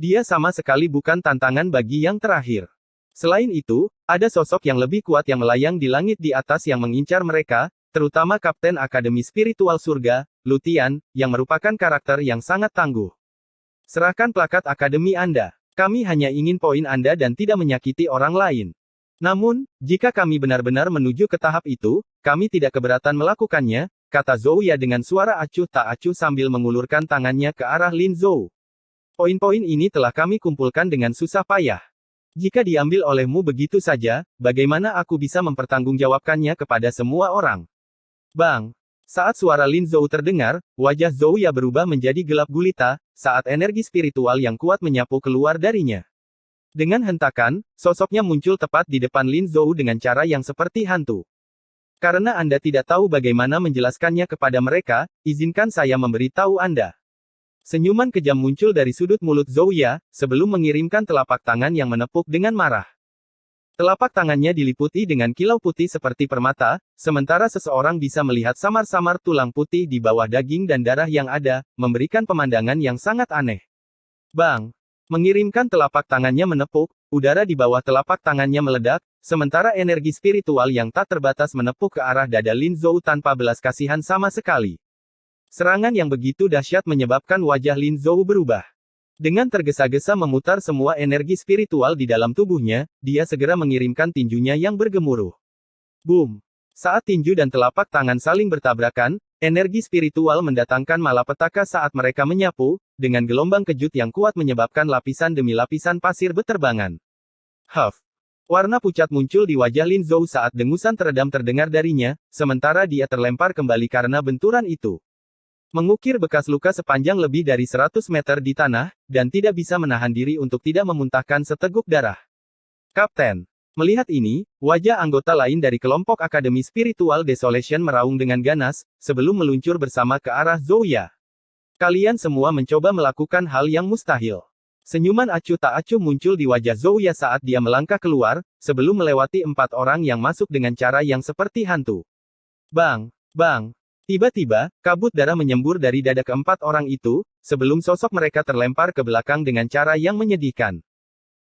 Dia sama sekali bukan tantangan bagi yang terakhir. Selain itu, ada sosok yang lebih kuat yang melayang di langit di atas yang mengincar mereka, terutama Kapten Akademi Spiritual Surga, Lu Tian, yang merupakan karakter yang sangat tangguh. "Serahkan plakat akademi Anda. Kami hanya ingin poin Anda dan tidak menyakiti orang lain. Namun, jika kami benar-benar menuju ke tahap itu, kami tidak keberatan melakukannya," kata Zouya dengan suara acuh tak acuh sambil mengulurkan tangannya ke arah Lin Zhou. "Poin-poin ini telah kami kumpulkan dengan susah payah. Jika diambil olehmu begitu saja, bagaimana aku bisa mempertanggungjawabkannya kepada semua orang?" Bang! Saat suara Lin Zhou terdengar, wajah Zouya berubah menjadi gelap gulita, saat energi spiritual yang kuat menyapu keluar darinya. Dengan hentakan, sosoknya muncul tepat di depan Lin Zhou dengan cara yang seperti hantu. "Karena Anda tidak tahu bagaimana menjelaskannya kepada mereka, izinkan saya memberitahu Anda." Senyuman kejam muncul dari sudut mulut Zouya, sebelum mengirimkan telapak tangan yang menepuk dengan marah. Telapak tangannya diliputi dengan kilau putih seperti permata, sementara seseorang bisa melihat samar-samar tulang putih di bawah daging dan darah yang ada, memberikan pemandangan yang sangat aneh. Bang! Mengirimkan telapak tangannya menepuk, udara di bawah telapak tangannya meledak, sementara energi spiritual yang tak terbatas menepuk ke arah dada Lin Zhou tanpa belas kasihan sama sekali. Serangan yang begitu dahsyat menyebabkan wajah Lin Zhou berubah. Dengan tergesa-gesa memutar semua energi spiritual di dalam tubuhnya, dia segera mengirimkan tinjunya yang bergemuruh. Boom! Saat tinju dan telapak tangan saling bertabrakan, energi spiritual mendatangkan malapetaka saat mereka menyapu, dengan gelombang kejut yang kuat menyebabkan lapisan demi lapisan pasir beterbangan. Huff! Warna pucat muncul di wajah Lin Zhou saat dengusan teredam terdengar darinya, sementara dia terlempar kembali karena benturan itu. Mengukir bekas luka sepanjang lebih dari 100 meter di tanah, dan tidak bisa menahan diri untuk tidak memuntahkan seteguk darah. Kapten! Melihat ini, wajah anggota lain dari kelompok Akademi Spiritual Desolation meraung dengan ganas, sebelum meluncur bersama ke arah Zouya. Kalian semua mencoba melakukan hal yang mustahil. Senyuman acuh tak acuh muncul di wajah Zouya saat dia melangkah keluar, sebelum melewati 4 orang yang masuk dengan cara yang seperti hantu. Bang! Bang! Tiba-tiba, kabut darah menyembur dari dada keempat orang itu, sebelum sosok mereka terlempar ke belakang dengan cara yang menyedihkan.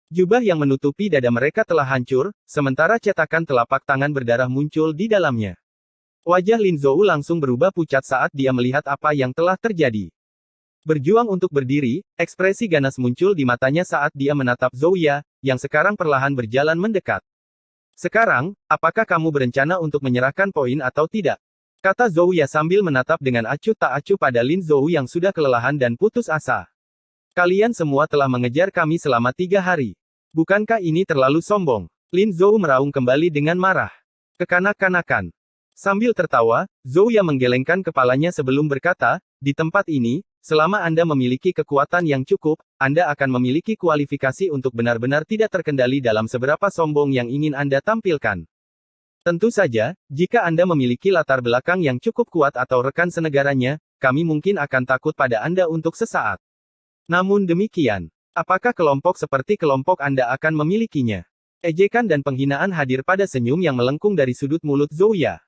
Jubah yang menutupi dada mereka telah hancur, sementara cetakan telapak tangan berdarah muncul di dalamnya. Wajah Lin Zhou langsung berubah pucat saat dia melihat apa yang telah terjadi. Berjuang untuk berdiri, ekspresi ganas muncul di matanya saat dia menatap Zouya, yang sekarang perlahan berjalan mendekat. Sekarang, apakah kamu berencana untuk menyerahkan poin atau tidak? Kata Zouya sambil menatap dengan acuh tak acuh pada Lin Zhou yang sudah kelelahan dan putus asa. Kalian semua telah mengejar kami selama 3 hari. Bukankah ini terlalu sombong? Lin Zhou meraung kembali dengan marah. Kekanak-kanakan. Sambil tertawa, Zouya menggelengkan kepalanya sebelum berkata, di tempat ini, selama Anda memiliki kekuatan yang cukup, Anda akan memiliki kualifikasi untuk benar-benar tidak terkendali dalam seberapa sombong yang ingin Anda tampilkan. Tentu saja, jika Anda memiliki latar belakang yang cukup kuat atau rekan senegaranya, kami mungkin akan takut pada Anda untuk sesaat. Namun demikian, apakah kelompok seperti kelompok Anda akan memilikinya? Ejekan dan penghinaan hadir pada senyum yang melengkung dari sudut mulut Zouya.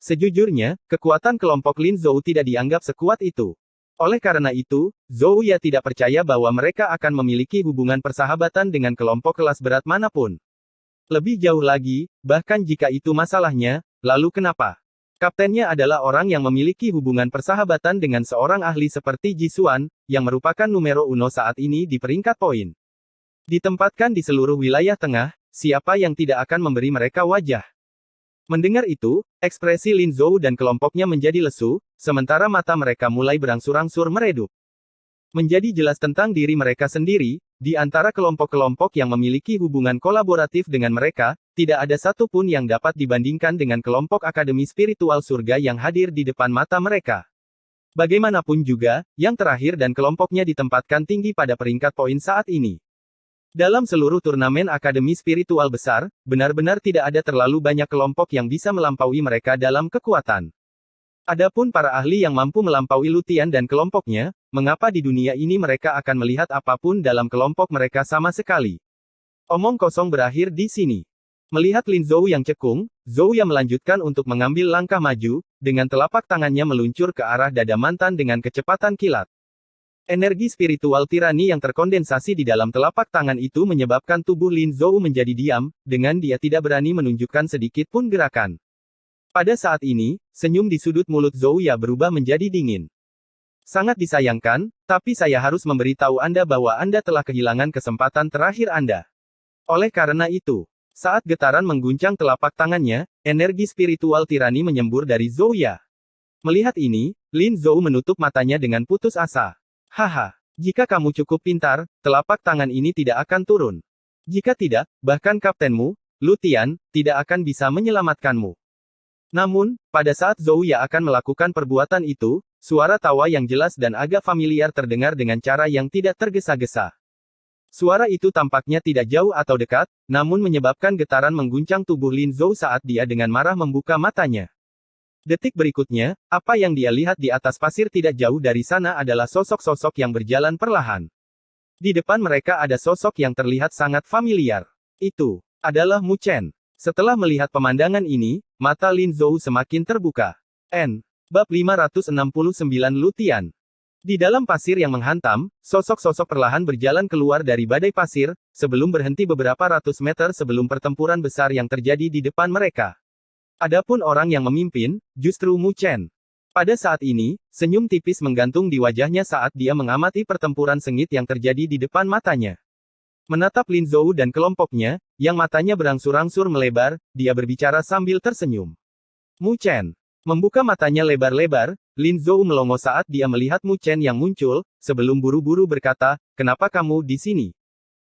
Sejujurnya, kekuatan kelompok Lin Zhou tidak dianggap sekuat itu. Oleh karena itu, Zouya tidak percaya bahwa mereka akan memiliki hubungan persahabatan dengan kelompok kelas berat manapun. Lebih jauh lagi, bahkan jika itu masalahnya, lalu kenapa? Kaptennya adalah orang yang memiliki hubungan persahabatan dengan seorang ahli seperti Ji Xuan, yang merupakan numero uno saat ini di peringkat poin. Ditempatkan di seluruh wilayah tengah, siapa yang tidak akan memberi mereka wajah? Mendengar itu, ekspresi Lin Zhou dan kelompoknya menjadi lesu, sementara mata mereka mulai berangsur-angsur meredup. Menjadi jelas tentang diri mereka sendiri, di antara kelompok-kelompok yang memiliki hubungan kolaboratif dengan mereka, tidak ada satupun yang dapat dibandingkan dengan kelompok Akademi Spiritual Surga yang hadir di depan mata mereka. Bagaimanapun juga, yang terakhir dan kelompoknya ditempatkan tinggi pada peringkat poin saat ini. Dalam seluruh turnamen Akademi Spiritual besar, benar-benar tidak ada terlalu banyak kelompok yang bisa melampaui mereka dalam kekuatan. Adapun para ahli yang mampu melampaui Lutian dan kelompoknya, mengapa di dunia ini mereka akan melihat apapun dalam kelompok mereka sama sekali? Omong kosong berakhir di sini. Melihat Lin Zhou yang cekung, Zouya melanjutkan untuk mengambil langkah maju, dengan telapak tangannya meluncur ke arah dada mantan dengan kecepatan kilat. Energi spiritual tirani yang terkondensasi di dalam telapak tangan itu menyebabkan tubuh Lin Zhou menjadi diam, dengan dia tidak berani menunjukkan sedikit pun gerakan. Pada saat ini, senyum di sudut mulut Zouya berubah menjadi dingin. Sangat disayangkan, tapi saya harus memberitahu Anda bahwa Anda telah kehilangan kesempatan terakhir Anda. Oleh karena itu, saat getaran mengguncang telapak tangannya, energi spiritual tirani menyembur dari Zouya. Melihat ini, Lin Zhou menutup matanya dengan putus asa. Haha, jika kamu cukup pintar, telapak tangan ini tidak akan turun. Jika tidak, bahkan kaptenmu, Lutian, tidak akan bisa menyelamatkanmu. Namun, pada saat Zouya akan melakukan perbuatan itu, suara tawa yang jelas dan agak familiar terdengar dengan cara yang tidak tergesa-gesa. Suara itu tampaknya tidak jauh atau dekat, namun menyebabkan getaran mengguncang tubuh Lin Zhou saat dia dengan marah membuka matanya. Detik berikutnya, apa yang dia lihat di atas pasir tidak jauh dari sana adalah sosok-sosok yang berjalan perlahan. Di depan mereka ada sosok yang terlihat sangat familiar. Itu adalah Mu Chen. Setelah melihat pemandangan ini, mata Lin Zhou semakin terbuka. Bab 569 Lutian. Di dalam pasir yang menghantam, sosok-sosok perlahan berjalan keluar dari badai pasir, sebelum berhenti beberapa ratus meter sebelum pertempuran besar yang terjadi di depan mereka. Adapun orang yang memimpin, justru Mu Chen. Pada saat ini, senyum tipis menggantung di wajahnya saat dia mengamati pertempuran sengit yang terjadi di depan matanya. Menatap Lin Zhou dan kelompoknya, yang matanya berangsur-angsur melebar, dia berbicara sambil tersenyum. Mu Chen. Membuka matanya lebar-lebar, Lin Zhou melongo saat dia melihat Mu Chen yang muncul, sebelum buru-buru berkata, "Kenapa kamu di sini?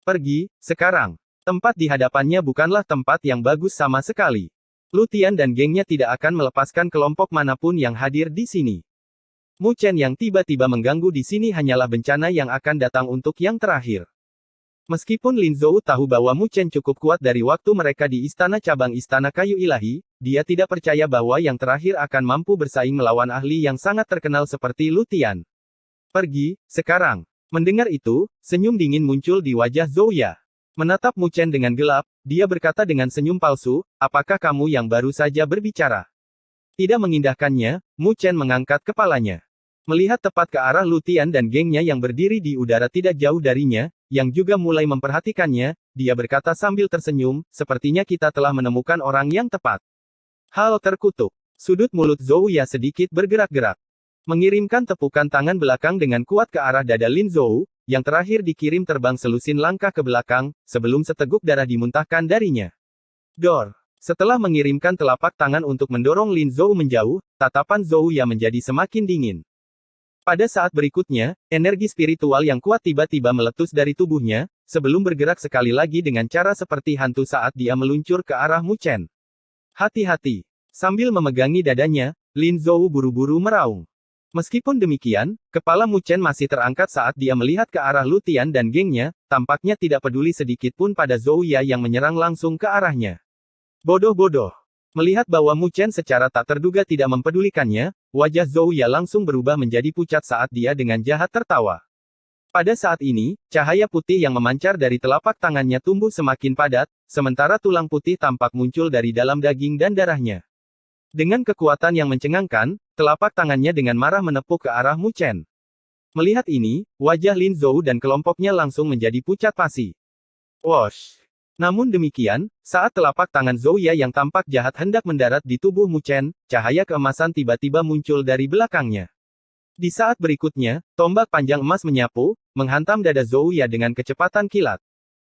Pergi, sekarang." Tempat di hadapannya bukanlah tempat yang bagus sama sekali. Lu Tian dan gengnya tidak akan melepaskan kelompok manapun yang hadir di sini. Mu Chen yang tiba-tiba mengganggu di sini hanyalah bencana yang akan datang untuk yang terakhir. Meskipun Lin Zhou tahu bahwa Mu Chen cukup kuat dari waktu mereka di istana cabang Istana Kayu Ilahi, dia tidak percaya bahwa yang terakhir akan mampu bersaing melawan ahli yang sangat terkenal seperti Lu Tian. Pergi, sekarang. Mendengar itu, senyum dingin muncul di wajah Zhou Ya. Menatap Mu Chen dengan gelap, dia berkata dengan senyum palsu, "Apakah kamu yang baru saja berbicara?" Tidak mengindahkannya, Mu Chen mengangkat kepalanya. Melihat tepat ke arah Lu Tian dan gengnya yang berdiri di udara tidak jauh darinya, yang juga mulai memperhatikannya, dia berkata sambil tersenyum, "Sepertinya kita telah menemukan orang yang tepat." Hal terkutuk. Sudut mulut Zhou Ya sedikit bergerak-gerak. Mengirimkan tepukan tangan belakang dengan kuat ke arah dada Lin Zhou, yang terakhir dikirim terbang selusin langkah ke belakang, sebelum seteguk darah dimuntahkan darinya. Dor. Setelah mengirimkan telapak tangan untuk mendorong Lin Zhou menjauh, tatapan Zhou Ya menjadi semakin dingin. Pada saat berikutnya, energi spiritual yang kuat tiba-tiba meletus dari tubuhnya, sebelum bergerak sekali lagi dengan cara seperti hantu saat dia meluncur ke arah Mu Chen. "Hati-hati." Sambil memegangi dadanya, Lin Zhou buru-buru meraung. Meskipun demikian, kepala Mu Chen masih terangkat saat dia melihat ke arah Lu Tian dan gengnya, tampaknya tidak peduli sedikit pun pada Zhou Ya yang menyerang langsung ke arahnya. Bodoh-bodoh. Melihat bahwa Mu Chen secara tak terduga tidak mempedulikannya, wajah Zhou Ya langsung berubah menjadi pucat saat dia dengan jahat tertawa. Pada saat ini, cahaya putih yang memancar dari telapak tangannya tumbuh semakin padat, sementara tulang putih tampak muncul dari dalam daging dan darahnya. Dengan kekuatan yang mencengangkan, telapak tangannya dengan marah menepuk ke arah Mu Chen. Melihat ini, wajah Lin Zhou dan kelompoknya langsung menjadi pucat pasi. Wosh! Namun demikian, saat telapak tangan Zhou Ya yang tampak jahat hendak mendarat di tubuh Mu Chen, cahaya keemasan tiba-tiba muncul dari belakangnya. Di saat berikutnya, tombak panjang emas menyapu, menghantam dada Zhou Ya dengan kecepatan kilat.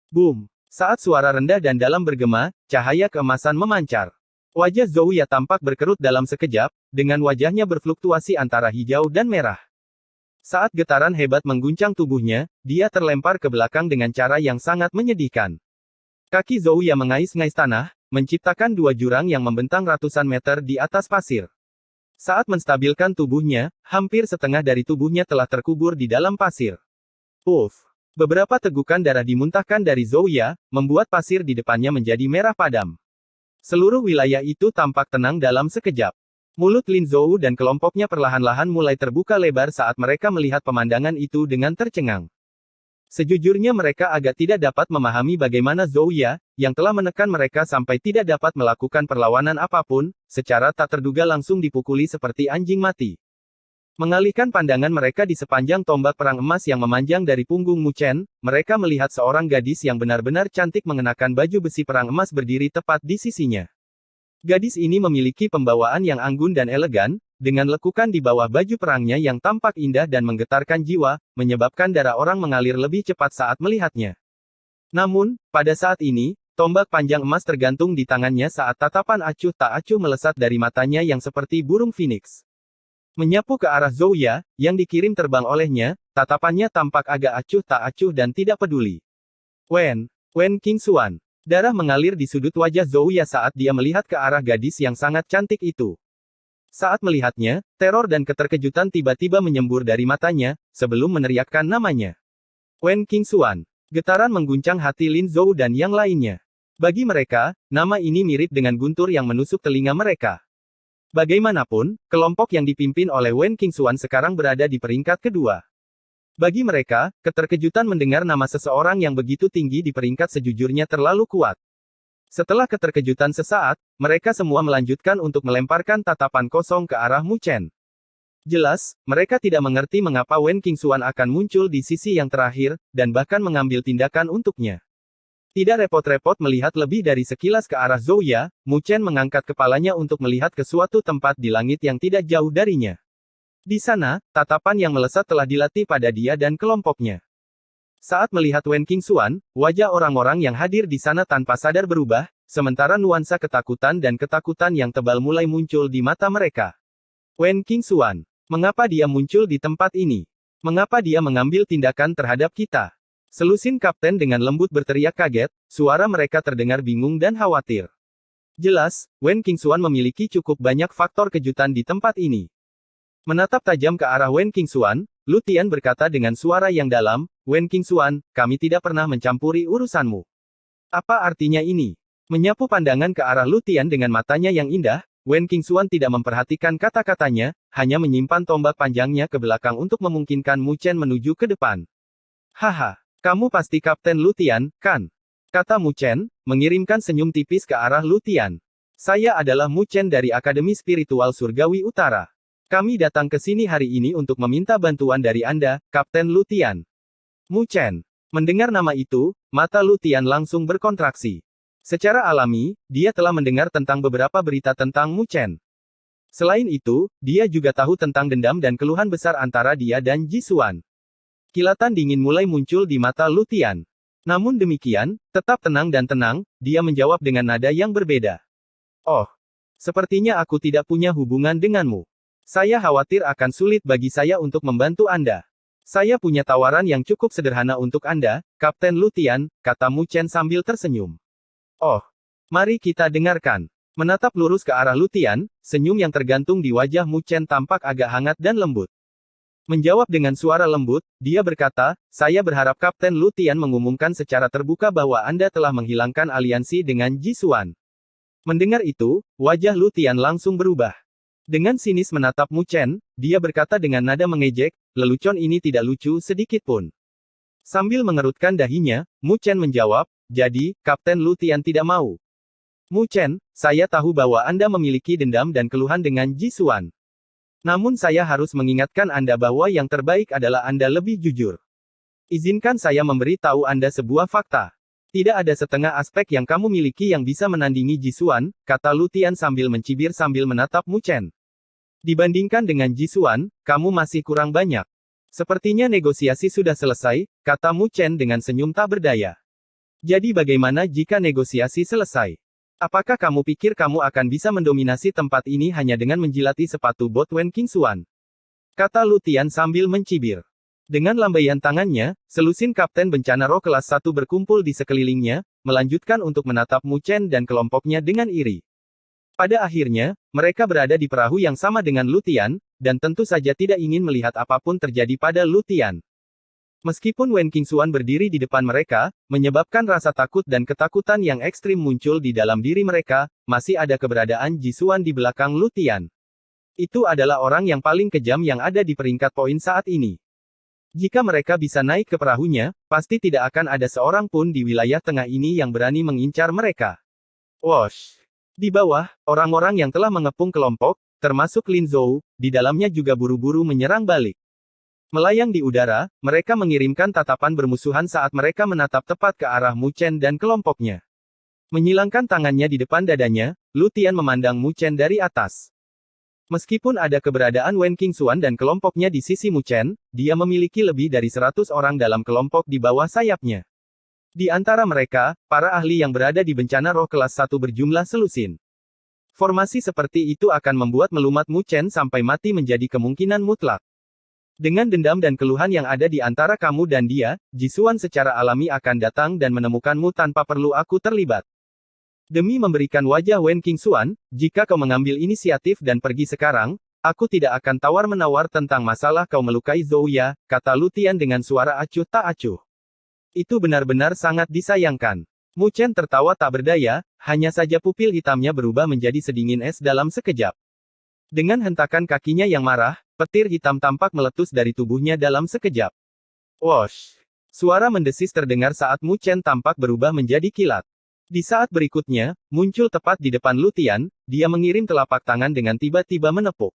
Boom! Saat suara rendah dan dalam bergema, cahaya keemasan memancar. Wajah Zhou Ya tampak berkerut dalam sekejap, dengan wajahnya berfluktuasi antara hijau dan merah. Saat getaran hebat mengguncang tubuhnya, dia terlempar ke belakang dengan cara yang sangat menyedihkan. Kaki Zhou Ya mengais-ngais tanah, menciptakan dua jurang yang membentang ratusan meter di atas pasir. Saat menstabilkan tubuhnya, hampir setengah dari tubuhnya telah terkubur di dalam pasir. Uff! Beberapa tegukan darah dimuntahkan dari Zhou Ya, membuat pasir di depannya menjadi merah padam. Seluruh wilayah itu tampak tenang dalam sekejap. Mulut Lin Zhou dan kelompoknya perlahan-lahan mulai terbuka lebar saat mereka melihat pemandangan itu dengan tercengang. Sejujurnya mereka agak tidak dapat memahami bagaimana Zhou Ya, yang telah menekan mereka sampai tidak dapat melakukan perlawanan apapun, secara tak terduga langsung dipukuli seperti anjing mati. Mengalihkan pandangan mereka di sepanjang tombak perang emas yang memanjang dari punggung Mu Chen, mereka melihat seorang gadis yang benar-benar cantik mengenakan baju besi perang emas berdiri tepat di sisinya. Gadis ini memiliki pembawaan yang anggun dan elegan, dengan lekukan di bawah baju perangnya yang tampak indah dan menggetarkan jiwa, menyebabkan darah orang mengalir lebih cepat saat melihatnya. Namun, pada saat ini, tombak panjang emas tergantung di tangannya saat tatapan acuh tak acuh melesat dari matanya yang seperti burung phoenix. Menyapu ke arah Zhou Ya, yang dikirim terbang olehnya, tatapannya tampak agak acuh tak acuh dan tidak peduli. Wen Qingxuan. Darah mengalir di sudut wajah Zhou Ya saat dia melihat ke arah gadis yang sangat cantik itu. Saat melihatnya, teror dan keterkejutan tiba-tiba menyembur dari matanya, sebelum meneriakkan namanya. Wen Qingxuan. Getaran mengguncang hati Lin Zhou dan yang lainnya. Bagi mereka, nama ini mirip dengan guntur yang menusuk telinga mereka. Bagaimanapun, kelompok yang dipimpin oleh Wen Qingxuan sekarang berada di peringkat kedua. Bagi mereka, keterkejutan mendengar nama seseorang yang begitu tinggi di peringkat sejujurnya terlalu kuat. Setelah keterkejutan sesaat, mereka semua melanjutkan untuk melemparkan tatapan kosong ke arah Mu Chen. Jelas, mereka tidak mengerti mengapa Wen Qingxuan akan muncul di sisi yang terakhir, dan bahkan mengambil tindakan untuknya. Tidak repot-repot melihat lebih dari sekilas ke arah Zhou Ya, Mu Chen mengangkat kepalanya untuk melihat ke suatu tempat di langit yang tidak jauh darinya. Di sana, tatapan yang melesat telah dilatih pada dia dan kelompoknya. Saat melihat Wen Qingxuan, wajah orang-orang yang hadir di sana tanpa sadar berubah, sementara nuansa ketakutan dan ketakutan yang tebal mulai muncul di mata mereka. Wen Qingxuan, mengapa dia muncul di tempat ini? Mengapa dia mengambil tindakan terhadap kita? Selusin kapten dengan lembut berteriak kaget, suara mereka terdengar bingung dan khawatir. Jelas, Wen Qingxuan memiliki cukup banyak faktor kejutan di tempat ini. Menatap tajam ke arah Wen Qingxuan, Lu Tian berkata dengan suara yang dalam, Wen Qingxuan, kami tidak pernah mencampuri urusanmu. Apa artinya ini? Menyapu pandangan ke arah Lu Tian dengan matanya yang indah, Wen Qingxuan tidak memperhatikan kata-katanya, hanya menyimpan tombak panjangnya ke belakang untuk memungkinkan Mu Chen menuju ke depan. Haha, kamu pasti Kapten Lu Tian, kan? Kata Mu Chen, mengirimkan senyum tipis ke arah Lu Tian. Saya adalah Mu Chen dari Akademi Spiritual Surgawi Utara. Kami datang ke sini hari ini untuk meminta bantuan dari Anda, Kapten Lu Tian. Mu Chen. Mendengar nama itu, mata Lu Tian langsung berkontraksi. Secara alami, dia telah mendengar tentang beberapa berita tentang Mu Chen. Selain itu, dia juga tahu tentang dendam dan keluhan besar antara dia dan Ji Xuan. Kilatan dingin mulai muncul di mata Lu Tian. Namun demikian, tetap tenang dan tenang, dia menjawab dengan nada yang berbeda. Oh, sepertinya aku tidak punya hubungan denganmu. Saya khawatir akan sulit bagi saya untuk membantu Anda. Saya punya tawaran yang cukup sederhana untuk Anda, Kapten Lu Tian, kata Mu Chen sambil tersenyum. Oh, mari kita dengarkan. Menatap lurus ke arah Lu Tian, senyum yang tergantung di wajah Mu Chen tampak agak hangat dan lembut. Menjawab dengan suara lembut, dia berkata, saya berharap Kapten Lu Tian mengumumkan secara terbuka bahwa Anda telah menghilangkan aliansi dengan Ji Xuan. Mendengar itu, wajah Lu Tian langsung berubah. Dengan sinis menatap Mu Chen, dia berkata dengan nada mengejek, lelucon ini tidak lucu sedikit pun. Sambil mengerutkan dahinya, Mu Chen menjawab, jadi, Kapten Lu Tian tidak mau. Mu Chen, saya tahu bahwa Anda memiliki dendam dan keluhan dengan Ji Xuan. Namun saya harus mengingatkan Anda bahwa yang terbaik adalah Anda lebih jujur. Izinkan saya memberi tahu Anda sebuah fakta. Tidak ada setengah aspek yang kamu miliki yang bisa menandingi Ji Xuan, kata Lu Tian sambil mencibir sambil menatap Mu Chen. Dibandingkan dengan Ji Xuan, kamu masih kurang banyak. Sepertinya negosiasi sudah selesai, kata Mu Chen dengan senyum tak berdaya. Jadi bagaimana jika negosiasi selesai? Apakah kamu pikir kamu akan bisa mendominasi tempat ini hanya dengan menjilati sepatu bot Wen Qingxuan? Kata Lu Tian sambil mencibir. Dengan lambaian tangannya, selusin Kapten Bencana Roh kelas 1 berkumpul di sekelilingnya, melanjutkan untuk menatap Mu Chen dan kelompoknya dengan iri. Pada akhirnya, mereka berada di perahu yang sama dengan Lu Tian, dan tentu saja tidak ingin melihat apapun terjadi pada Lu Tian. Meskipun Wen Qingxuan berdiri di depan mereka, menyebabkan rasa takut dan ketakutan yang ekstrim muncul di dalam diri mereka, masih ada keberadaan Ji Xuan di belakang Lu Tian. Itu adalah orang yang paling kejam yang ada di peringkat poin saat ini. Jika mereka bisa naik ke perahunya, pasti tidak akan ada seorang pun di wilayah tengah ini yang berani mengincar mereka. Wosh! Di bawah, orang-orang yang telah mengepung kelompok, termasuk Lin Zhou, di dalamnya juga buru-buru menyerang balik. Melayang di udara, mereka mengirimkan tatapan bermusuhan saat mereka menatap tepat ke arah Mu Chen dan kelompoknya. Menyilangkan tangannya di depan dadanya, Lu Tian memandang Mu Chen dari atas. Meskipun ada keberadaan Wen Qingxuan dan kelompoknya di sisi Mu Chen, dia memiliki lebih dari 100 orang dalam kelompok di bawah sayapnya. Di antara mereka, para ahli yang berada di bencana roh kelas 1 berjumlah selusin. Formasi seperti itu akan membuat melumat Mu Chen sampai mati menjadi kemungkinan mutlak. Dengan dendam dan keluhan yang ada di antara kamu dan dia, Ji Xuan secara alami akan datang dan menemukanmu tanpa perlu aku terlibat. Demi memberikan wajah Wen Qingxuan, jika kau mengambil inisiatif dan pergi sekarang, aku tidak akan tawar-menawar tentang masalah kau melukai Zhou Ya, kata Lu Tian dengan suara acuh tak acuh. Itu benar-benar sangat disayangkan. Mu Chen tertawa tak berdaya, hanya saja pupil hitamnya berubah menjadi sedingin es dalam sekejap. Dengan hentakan kakinya yang marah, petir hitam tampak meletus dari tubuhnya dalam sekejap. Wosh! Suara mendesis terdengar saat Mu Chen tampak berubah menjadi kilat. Di saat berikutnya, muncul tepat di depan Lu Tian, dia mengirim telapak tangan dengan tiba-tiba menepuk.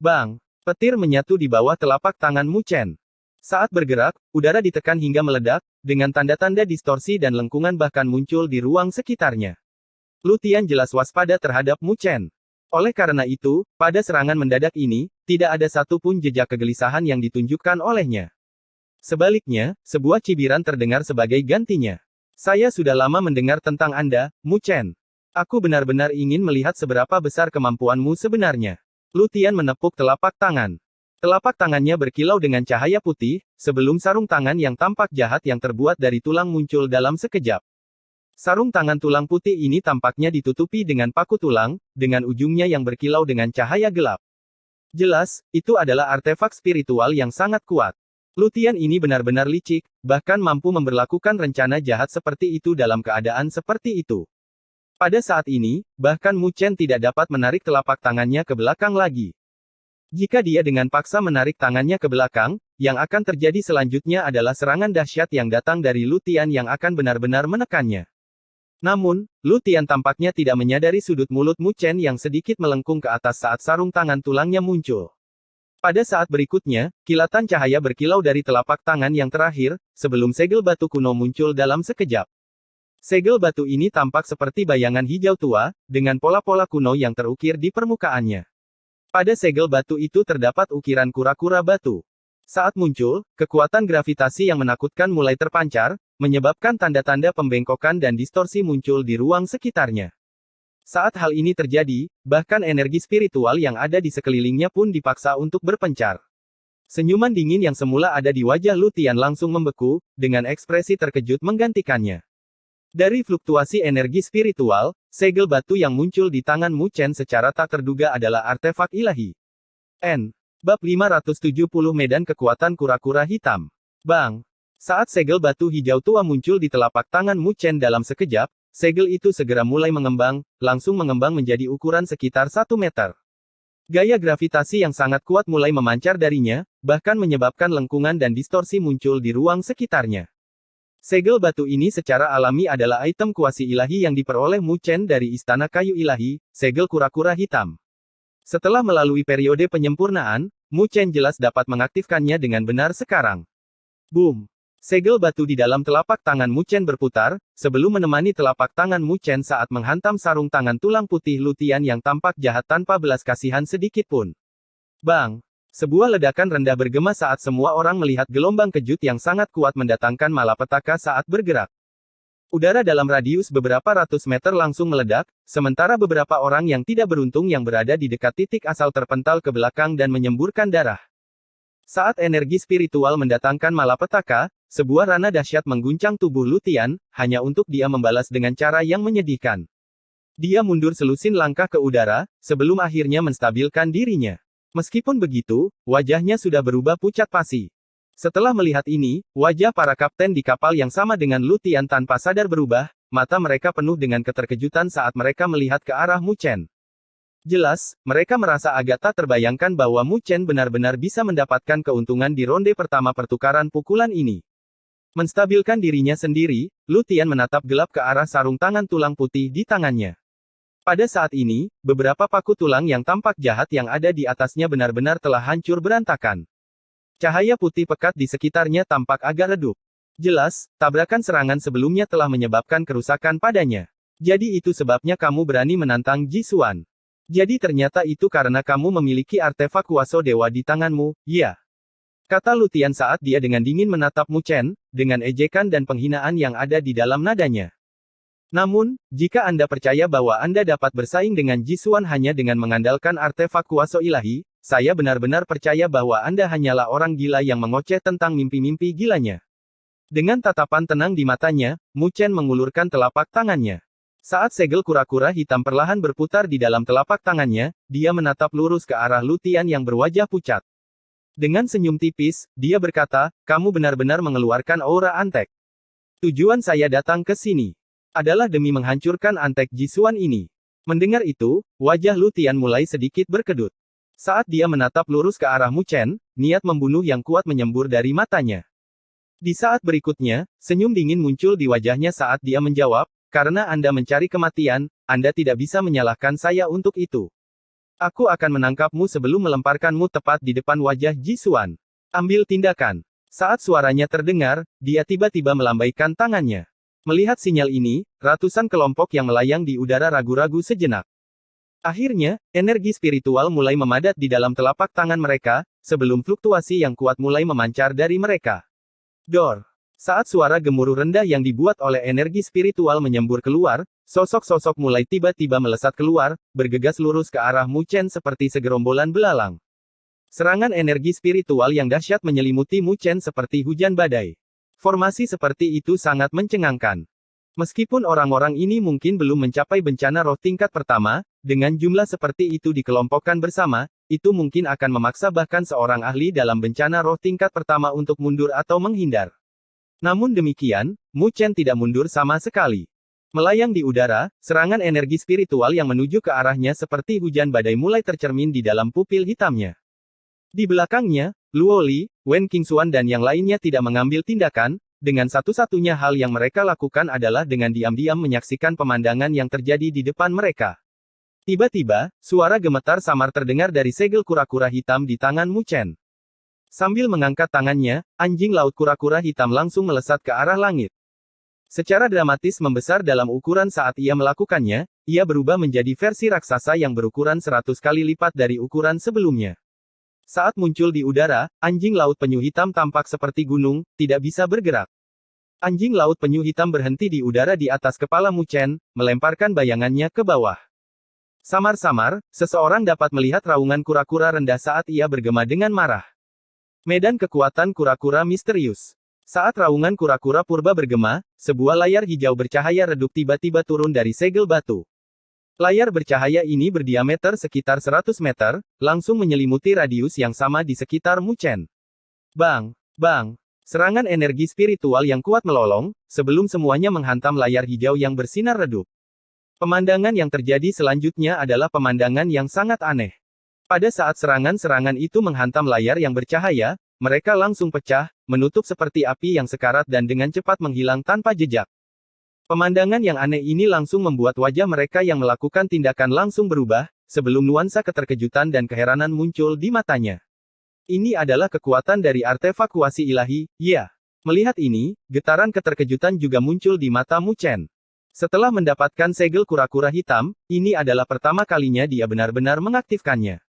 Bang! Petir menyatu di bawah telapak tangan Mu Chen. Saat bergerak, udara ditekan hingga meledak, dengan tanda-tanda distorsi dan lengkungan bahkan muncul di ruang sekitarnya. Lu Tian jelas waspada terhadap Mu Chen. Oleh karena itu, pada serangan mendadak ini, tidak ada satupun jejak kegelisahan yang ditunjukkan olehnya. Sebaliknya, sebuah cibiran terdengar sebagai gantinya. Saya sudah lama mendengar tentang Anda, Mu Chen. Aku benar-benar ingin melihat seberapa besar kemampuanmu sebenarnya. Lu Tian menepuk telapak tangan. Telapak tangannya berkilau dengan cahaya putih, sebelum sarung tangan yang tampak jahat yang terbuat dari tulang muncul dalam sekejap. Sarung tangan tulang putih ini tampaknya ditutupi dengan paku tulang, dengan ujungnya yang berkilau dengan cahaya gelap. Jelas, itu adalah artefak spiritual yang sangat kuat. Lu Tian ini benar-benar licik, bahkan mampu memberlakukan rencana jahat seperti itu dalam keadaan seperti itu. Pada saat ini, bahkan Mu Chen tidak dapat menarik telapak tangannya ke belakang lagi. Jika dia dengan paksa menarik tangannya ke belakang, yang akan terjadi selanjutnya adalah serangan dahsyat yang datang dari Lu Tian yang akan benar-benar menekannya. Namun, Lu Tian tampaknya tidak menyadari sudut mulut Mu Chen yang sedikit melengkung ke atas saat sarung tangan tulangnya muncul. Pada saat berikutnya, kilatan cahaya berkilau dari telapak tangan yang terakhir, sebelum segel batu kuno muncul dalam sekejap. Segel batu ini tampak seperti bayangan hijau tua, dengan pola-pola kuno yang terukir di permukaannya. Pada segel batu itu terdapat ukiran kura-kura batu. Saat muncul, kekuatan gravitasi yang menakutkan mulai terpancar, menyebabkan tanda-tanda pembengkokan dan distorsi muncul di ruang sekitarnya. Saat hal ini terjadi, bahkan energi spiritual yang ada di sekelilingnya pun dipaksa untuk berpencar. Senyuman dingin yang semula ada di wajah Lu Tian langsung membeku, dengan ekspresi terkejut menggantikannya. Dari fluktuasi energi spiritual, segel batu yang muncul di tangan Mu Chen secara tak terduga adalah artefak ilahi. Bab 570 Medan Kekuatan Kura-Kura Hitam. Bang! Saat segel batu hijau tua muncul di telapak tangan Mu Chen dalam sekejap, segel itu segera mulai mengembang, langsung mengembang menjadi ukuran sekitar 1 meter. Gaya gravitasi yang sangat kuat mulai memancar darinya, bahkan menyebabkan lengkungan dan distorsi muncul di ruang sekitarnya. Segel batu ini secara alami adalah item kuasi ilahi yang diperoleh Mu Chen dari Istana Kayu Ilahi, segel kura-kura hitam. Setelah melalui periode penyempurnaan, Mu Chen jelas dapat mengaktifkannya dengan benar sekarang. Boom! Segel batu di dalam telapak tangan Mu Chen berputar, sebelum menemani telapak tangan Mu Chen saat menghantam sarung tangan tulang putih Lu Tian yang tampak jahat tanpa belas kasihan sedikit pun. Bang! Sebuah ledakan rendah bergema saat semua orang melihat gelombang kejut yang sangat kuat mendatangkan malapetaka saat bergerak. Udara dalam radius beberapa ratus meter langsung meledak, sementara beberapa orang yang tidak beruntung yang berada di dekat titik asal terpental ke belakang dan menyemburkan darah. Saat energi spiritual mendatangkan malapetaka, sebuah rana dahsyat mengguncang tubuh Lu Tian, hanya untuk dia membalas dengan cara yang menyedihkan. Dia mundur selusin langkah ke udara, sebelum akhirnya menstabilkan dirinya. Meskipun begitu, wajahnya sudah berubah pucat pasi. Setelah melihat ini, wajah para kapten di kapal yang sama dengan Lu Tian tanpa sadar berubah, mata mereka penuh dengan keterkejutan saat mereka melihat ke arah Mu Chen. Jelas, mereka merasa agak tak terbayangkan bahwa Mu Chen benar-benar bisa mendapatkan keuntungan di ronde pertama pertukaran pukulan ini. Menstabilkan dirinya sendiri, Lu Tian menatap gelap ke arah sarung tangan tulang putih di tangannya. Pada saat ini, beberapa paku tulang yang tampak jahat yang ada di atasnya benar-benar telah hancur berantakan. Cahaya putih pekat di sekitarnya tampak agak redup. Jelas, tabrakan serangan sebelumnya telah menyebabkan kerusakan padanya. Jadi itu sebabnya kamu berani menantang Ji Xuan. Jadi ternyata itu karena kamu memiliki artefak kuasa dewa di tanganmu, ya? Kata Lu Tian saat dia dengan dingin menatap Mu Chen, dengan ejekan dan penghinaan yang ada di dalam nadanya. Namun, jika Anda percaya bahwa Anda dapat bersaing dengan Ji Xuan hanya dengan mengandalkan artefak kuasa ilahi, saya benar-benar percaya bahwa Anda hanyalah orang gila yang mengoceh tentang mimpi-mimpi gilanya. Dengan tatapan tenang di matanya, Mu Chen mengulurkan telapak tangannya. Saat segel kura-kura hitam perlahan berputar di dalam telapak tangannya, dia menatap lurus ke arah Lu Tian yang berwajah pucat. Dengan senyum tipis, dia berkata, kamu benar-benar mengeluarkan aura antek. Tujuan saya datang ke sini adalah demi menghancurkan antek Ji Xuan ini. Mendengar itu, wajah Lu Tian mulai sedikit berkedut. Saat dia menatap lurus ke arah Mu Chen, niat membunuh yang kuat menyembur dari matanya. Di saat berikutnya, senyum dingin muncul di wajahnya saat dia menjawab, karena Anda mencari kematian, Anda tidak bisa menyalahkan saya untuk itu. Aku akan menangkapmu sebelum melemparkanmu tepat di depan wajah Jisuan. Ambil tindakan. Saat suaranya terdengar, dia tiba-tiba melambaikan tangannya. Melihat sinyal ini, ratusan kelompok yang melayang di udara ragu-ragu sejenak. Akhirnya, energi spiritual mulai memadat di dalam telapak tangan mereka, sebelum fluktuasi yang kuat mulai memancar dari mereka. Dor. Saat suara gemuruh rendah yang dibuat oleh energi spiritual menyembur keluar, sosok-sosok mulai tiba-tiba melesat keluar, bergegas lurus ke arah Mu Chen seperti segerombolan belalang. Serangan energi spiritual yang dahsyat menyelimuti Mu Chen seperti hujan badai. Formasi seperti itu sangat mencengangkan. Meskipun orang-orang ini mungkin belum mencapai bencana roh tingkat pertama, dengan jumlah seperti itu dikelompokkan bersama, itu mungkin akan memaksa bahkan seorang ahli dalam bencana roh tingkat pertama untuk mundur atau menghindar. Namun demikian, Mu Chen tidak mundur sama sekali. Melayang di udara, serangan energi spiritual yang menuju ke arahnya seperti hujan badai mulai tercermin di dalam pupil hitamnya. Di belakangnya, Luo Li, Wen Qingxuan dan yang lainnya tidak mengambil tindakan, dengan satu-satunya hal yang mereka lakukan adalah dengan diam-diam menyaksikan pemandangan yang terjadi di depan mereka. Tiba-tiba, suara gemetar samar terdengar dari segel kura-kura hitam di tangan Mu Chen. Sambil mengangkat tangannya, anjing laut kura-kura hitam langsung melesat ke arah langit. Secara dramatis membesar dalam ukuran saat ia melakukannya, ia berubah menjadi versi raksasa yang berukuran 100 kali lipat dari ukuran sebelumnya. Saat muncul di udara, anjing laut penyu hitam tampak seperti gunung, tidak bisa bergerak. Anjing laut penyu hitam berhenti di udara di atas kepala Mu Chen, melemparkan bayangannya ke bawah. Samar-samar, seseorang dapat melihat raungan kura-kura rendah saat ia bergema dengan marah. Medan kekuatan kura-kura misterius. Saat raungan kura-kura purba bergema, sebuah layar hijau bercahaya redup tiba-tiba turun dari segel batu. Layar bercahaya ini berdiameter sekitar 100 meter, langsung menyelimuti radius yang sama di sekitar Mu Chen. Bang! Bang! Serangan energi spiritual yang kuat melolong, sebelum semuanya menghantam layar hijau yang bersinar redup. Pemandangan yang terjadi selanjutnya adalah pemandangan yang sangat aneh. Pada saat serangan-serangan itu menghantam layar yang bercahaya, mereka langsung pecah, menutup seperti api yang sekarat dan dengan cepat menghilang tanpa jejak. Pemandangan yang aneh ini langsung membuat wajah mereka yang melakukan tindakan langsung berubah, sebelum nuansa keterkejutan dan keheranan muncul di matanya. Ini adalah kekuatan dari artefak kuasi ilahi, ya. Melihat ini, getaran keterkejutan juga muncul di mata Mu Chen. Setelah mendapatkan segel kura-kura hitam, ini adalah pertama kalinya dia benar-benar mengaktifkannya.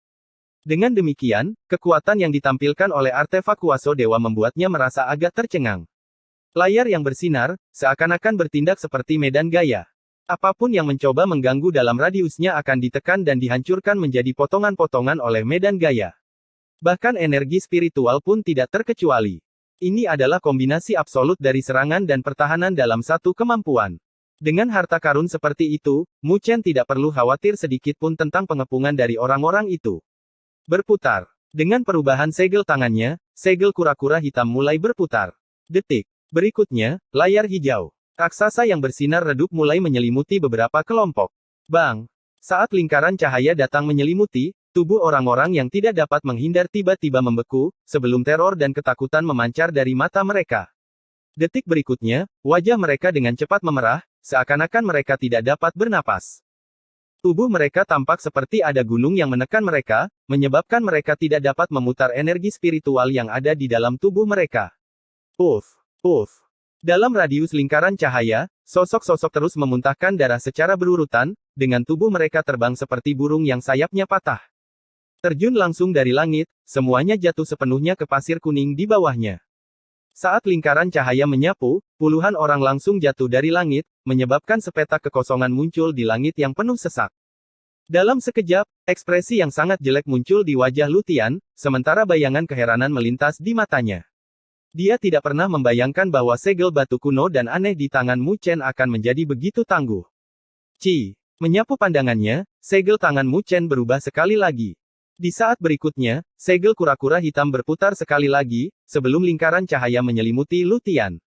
Dengan demikian, kekuatan yang ditampilkan oleh artefak kuaso dewa membuatnya merasa agak tercengang. Layar yang bersinar, seakan-akan bertindak seperti medan gaya. Apapun yang mencoba mengganggu dalam radiusnya akan ditekan dan dihancurkan menjadi potongan-potongan oleh medan gaya. Bahkan energi spiritual pun tidak terkecuali. Ini adalah kombinasi absolut dari serangan dan pertahanan dalam satu kemampuan. Dengan harta karun seperti itu, Mu Chen tidak perlu khawatir sedikit pun tentang pengepungan dari orang-orang itu. Berputar. Dengan perubahan segel tangannya, segel kura-kura hitam mulai berputar. Detik. Berikutnya, layar hijau. Raksasa yang bersinar redup mulai menyelimuti beberapa kelompok. Bang! Saat lingkaran cahaya datang menyelimuti, tubuh orang-orang yang tidak dapat menghindar tiba-tiba membeku, sebelum teror dan ketakutan memancar dari mata mereka. Detik berikutnya, wajah mereka dengan cepat memerah, seakan-akan mereka tidak dapat bernapas. Tubuh mereka tampak seperti ada gunung yang menekan mereka, menyebabkan mereka tidak dapat memutar energi spiritual yang ada di dalam tubuh mereka. Puff! Puff! Dalam radius lingkaran cahaya, sosok-sosok terus memuntahkan darah secara berurutan, dengan tubuh mereka terbang seperti burung yang sayapnya patah. Terjun langsung dari langit, semuanya jatuh sepenuhnya ke pasir kuning di bawahnya. Saat lingkaran cahaya menyapu, puluhan orang langsung jatuh dari langit, menyebabkan sepetak kekosongan muncul di langit yang penuh sesak. Dalam sekejap, ekspresi yang sangat jelek muncul di wajah Lutian, sementara bayangan keheranan melintas di matanya. Dia tidak pernah membayangkan bahwa segel batu kuno dan aneh di tangan Mu Chen akan menjadi begitu tangguh. Menyapu pandangannya, segel tangan Mu Chen berubah sekali lagi. Di saat berikutnya, segel kura-kura hitam berputar sekali lagi, sebelum lingkaran cahaya menyelimuti Lutian.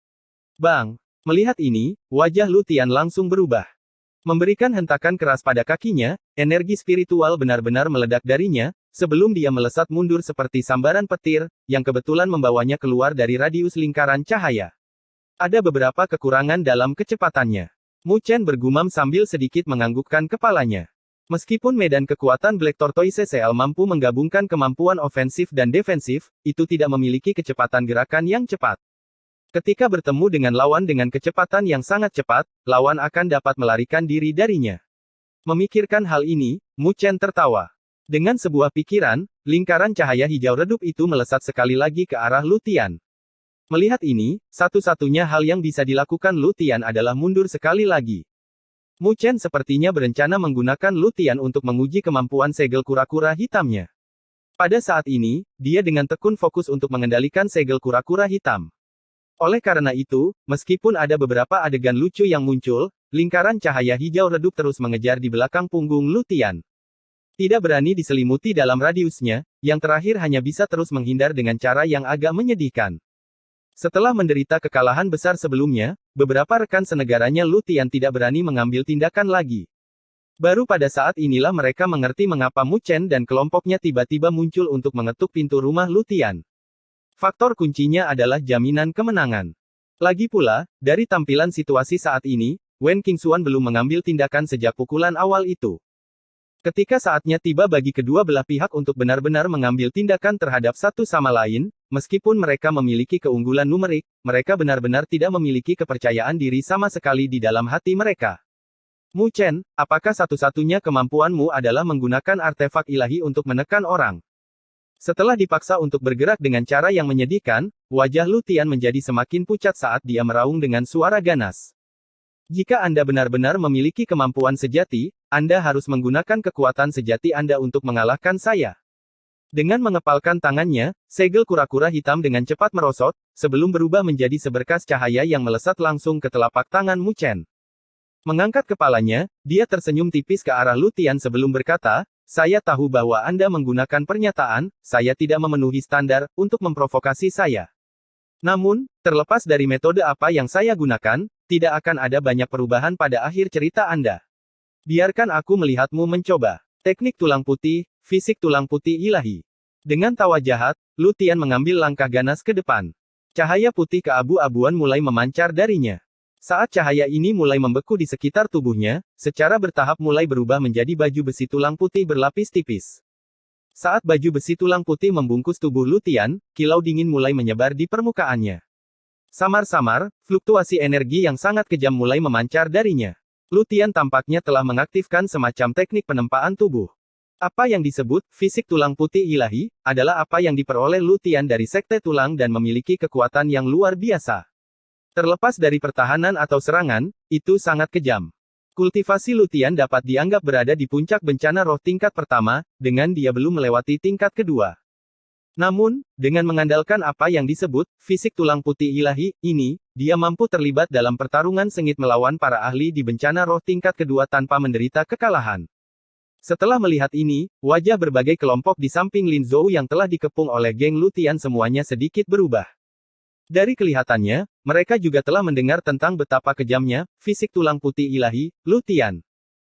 Bang! Melihat ini, wajah Lutian langsung berubah. Memberikan hentakan keras pada kakinya, energi spiritual benar-benar meledak darinya, sebelum dia melesat mundur seperti sambaran petir, yang kebetulan membawanya keluar dari radius lingkaran cahaya. Ada beberapa kekurangan dalam kecepatannya. Mu Chen bergumam sambil sedikit menganggukkan kepalanya. Meskipun medan kekuatan Black Tortoise CL mampu menggabungkan kemampuan ofensif dan defensif, itu tidak memiliki kecepatan gerakan yang cepat. Ketika bertemu dengan lawan dengan kecepatan yang sangat cepat, lawan akan dapat melarikan diri darinya. Memikirkan hal ini, Mu Chen tertawa. Dengan sebuah pikiran, lingkaran cahaya hijau redup itu melesat sekali lagi ke arah Lu Tian. Melihat ini, satu-satunya hal yang bisa dilakukan Lu Tian adalah mundur sekali lagi. Mu Chen sepertinya berencana menggunakan Lu Tian untuk menguji kemampuan segel kura-kura hitamnya. Pada saat ini, dia dengan tekun fokus untuk mengendalikan segel kura-kura hitam. Oleh karena itu, meskipun ada beberapa adegan lucu yang muncul, lingkaran cahaya hijau redup terus mengejar di belakang punggung Lu Tian. Tidak berani diselimuti dalam radiusnya, yang terakhir hanya bisa terus menghindar dengan cara yang agak menyedihkan. Setelah menderita kekalahan besar sebelumnya, beberapa rekan senegaranya Lu Tian tidak berani mengambil tindakan lagi. Baru pada saat inilah mereka mengerti mengapa Mu Chen dan kelompoknya tiba-tiba muncul untuk mengetuk pintu rumah Lu Tian. Faktor kuncinya adalah jaminan kemenangan. Lagi pula, dari tampilan situasi saat ini, Wen Qingxuan belum mengambil tindakan sejak pukulan awal itu. Ketika saatnya tiba bagi kedua belah pihak untuk benar-benar mengambil tindakan terhadap satu sama lain, meskipun mereka memiliki keunggulan numerik, mereka benar-benar tidak memiliki kepercayaan diri sama sekali di dalam hati mereka. Mu Chen, apakah satu-satunya kemampuanmu adalah menggunakan artefak ilahi untuk menekan orang? Setelah dipaksa untuk bergerak dengan cara yang menyedihkan, wajah Lu Tian menjadi semakin pucat saat dia meraung dengan suara ganas. Jika Anda benar-benar memiliki kemampuan sejati, Anda harus menggunakan kekuatan sejati Anda untuk mengalahkan saya. Dengan mengepalkan tangannya, segel kura-kura hitam dengan cepat merosot, sebelum berubah menjadi seberkas cahaya yang melesat langsung ke telapak tangan Mu Chen. Mengangkat kepalanya, dia tersenyum tipis ke arah Lu Tian sebelum berkata, "Saya tahu bahwa Anda menggunakan pernyataan, saya tidak memenuhi standar, untuk memprovokasi saya. Namun, terlepas dari metode apa yang saya gunakan, tidak akan ada banyak perubahan pada akhir cerita Anda. Biarkan aku melihatmu mencoba. Teknik tulang putih, fisik tulang putih ilahi." Dengan tawa jahat, Lu Tian mengambil langkah ganas ke depan. Cahaya putih keabu-abuan mulai memancar darinya. Saat cahaya ini mulai membeku di sekitar tubuhnya, secara bertahap mulai berubah menjadi baju besi tulang putih berlapis tipis. Saat baju besi tulang putih membungkus tubuh Lu Tian, kilau dingin mulai menyebar di permukaannya. Samar-samar, fluktuasi energi yang sangat kejam mulai memancar darinya. Lu Tian tampaknya telah mengaktifkan semacam teknik penempaan tubuh. Apa yang disebut fisik tulang putih ilahi, adalah apa yang diperoleh Lu Tian dari sekte tulang dan memiliki kekuatan yang luar biasa. Terlepas dari pertahanan atau serangan, itu sangat kejam. Kultivasi Lu Tian dapat dianggap berada di puncak bencana roh tingkat pertama, dengan dia belum melewati tingkat kedua. Namun, dengan mengandalkan apa yang disebut fisik tulang putih ilahi ini, dia mampu terlibat dalam pertarungan sengit melawan para ahli di bencana roh tingkat kedua tanpa menderita kekalahan. Setelah melihat ini, wajah berbagai kelompok di samping Lin Zhou yang telah dikepung oleh geng Lu Tian semuanya sedikit berubah. Dari kelihatannya, mereka juga telah mendengar tentang betapa kejamnya fisik tulang putih ilahi Lu Tian.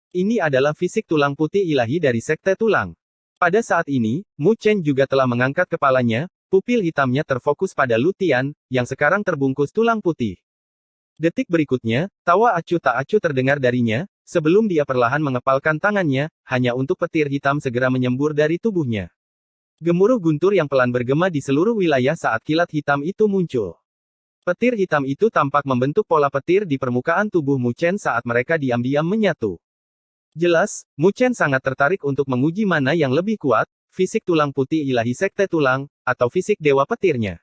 Ini adalah fisik tulang putih ilahi dari sekte tulang. Pada saat ini, Mu Chen juga telah mengangkat kepalanya, pupil hitamnya terfokus pada Lu Tian, yang sekarang terbungkus tulang putih. Detik berikutnya, tawa acuh tak acuh terdengar darinya, sebelum dia perlahan mengepalkan tangannya, hanya untuk petir hitam segera menyembur dari tubuhnya. Gemuruh guntur yang pelan bergema di seluruh wilayah saat kilat hitam itu muncul. Petir hitam itu tampak membentuk pola petir di permukaan tubuh Mu Chen saat mereka diam-diam menyatu. Jelas, Mu Chen sangat tertarik untuk menguji mana yang lebih kuat, fisik tulang putih ilahi sekte tulang, atau fisik dewa petirnya.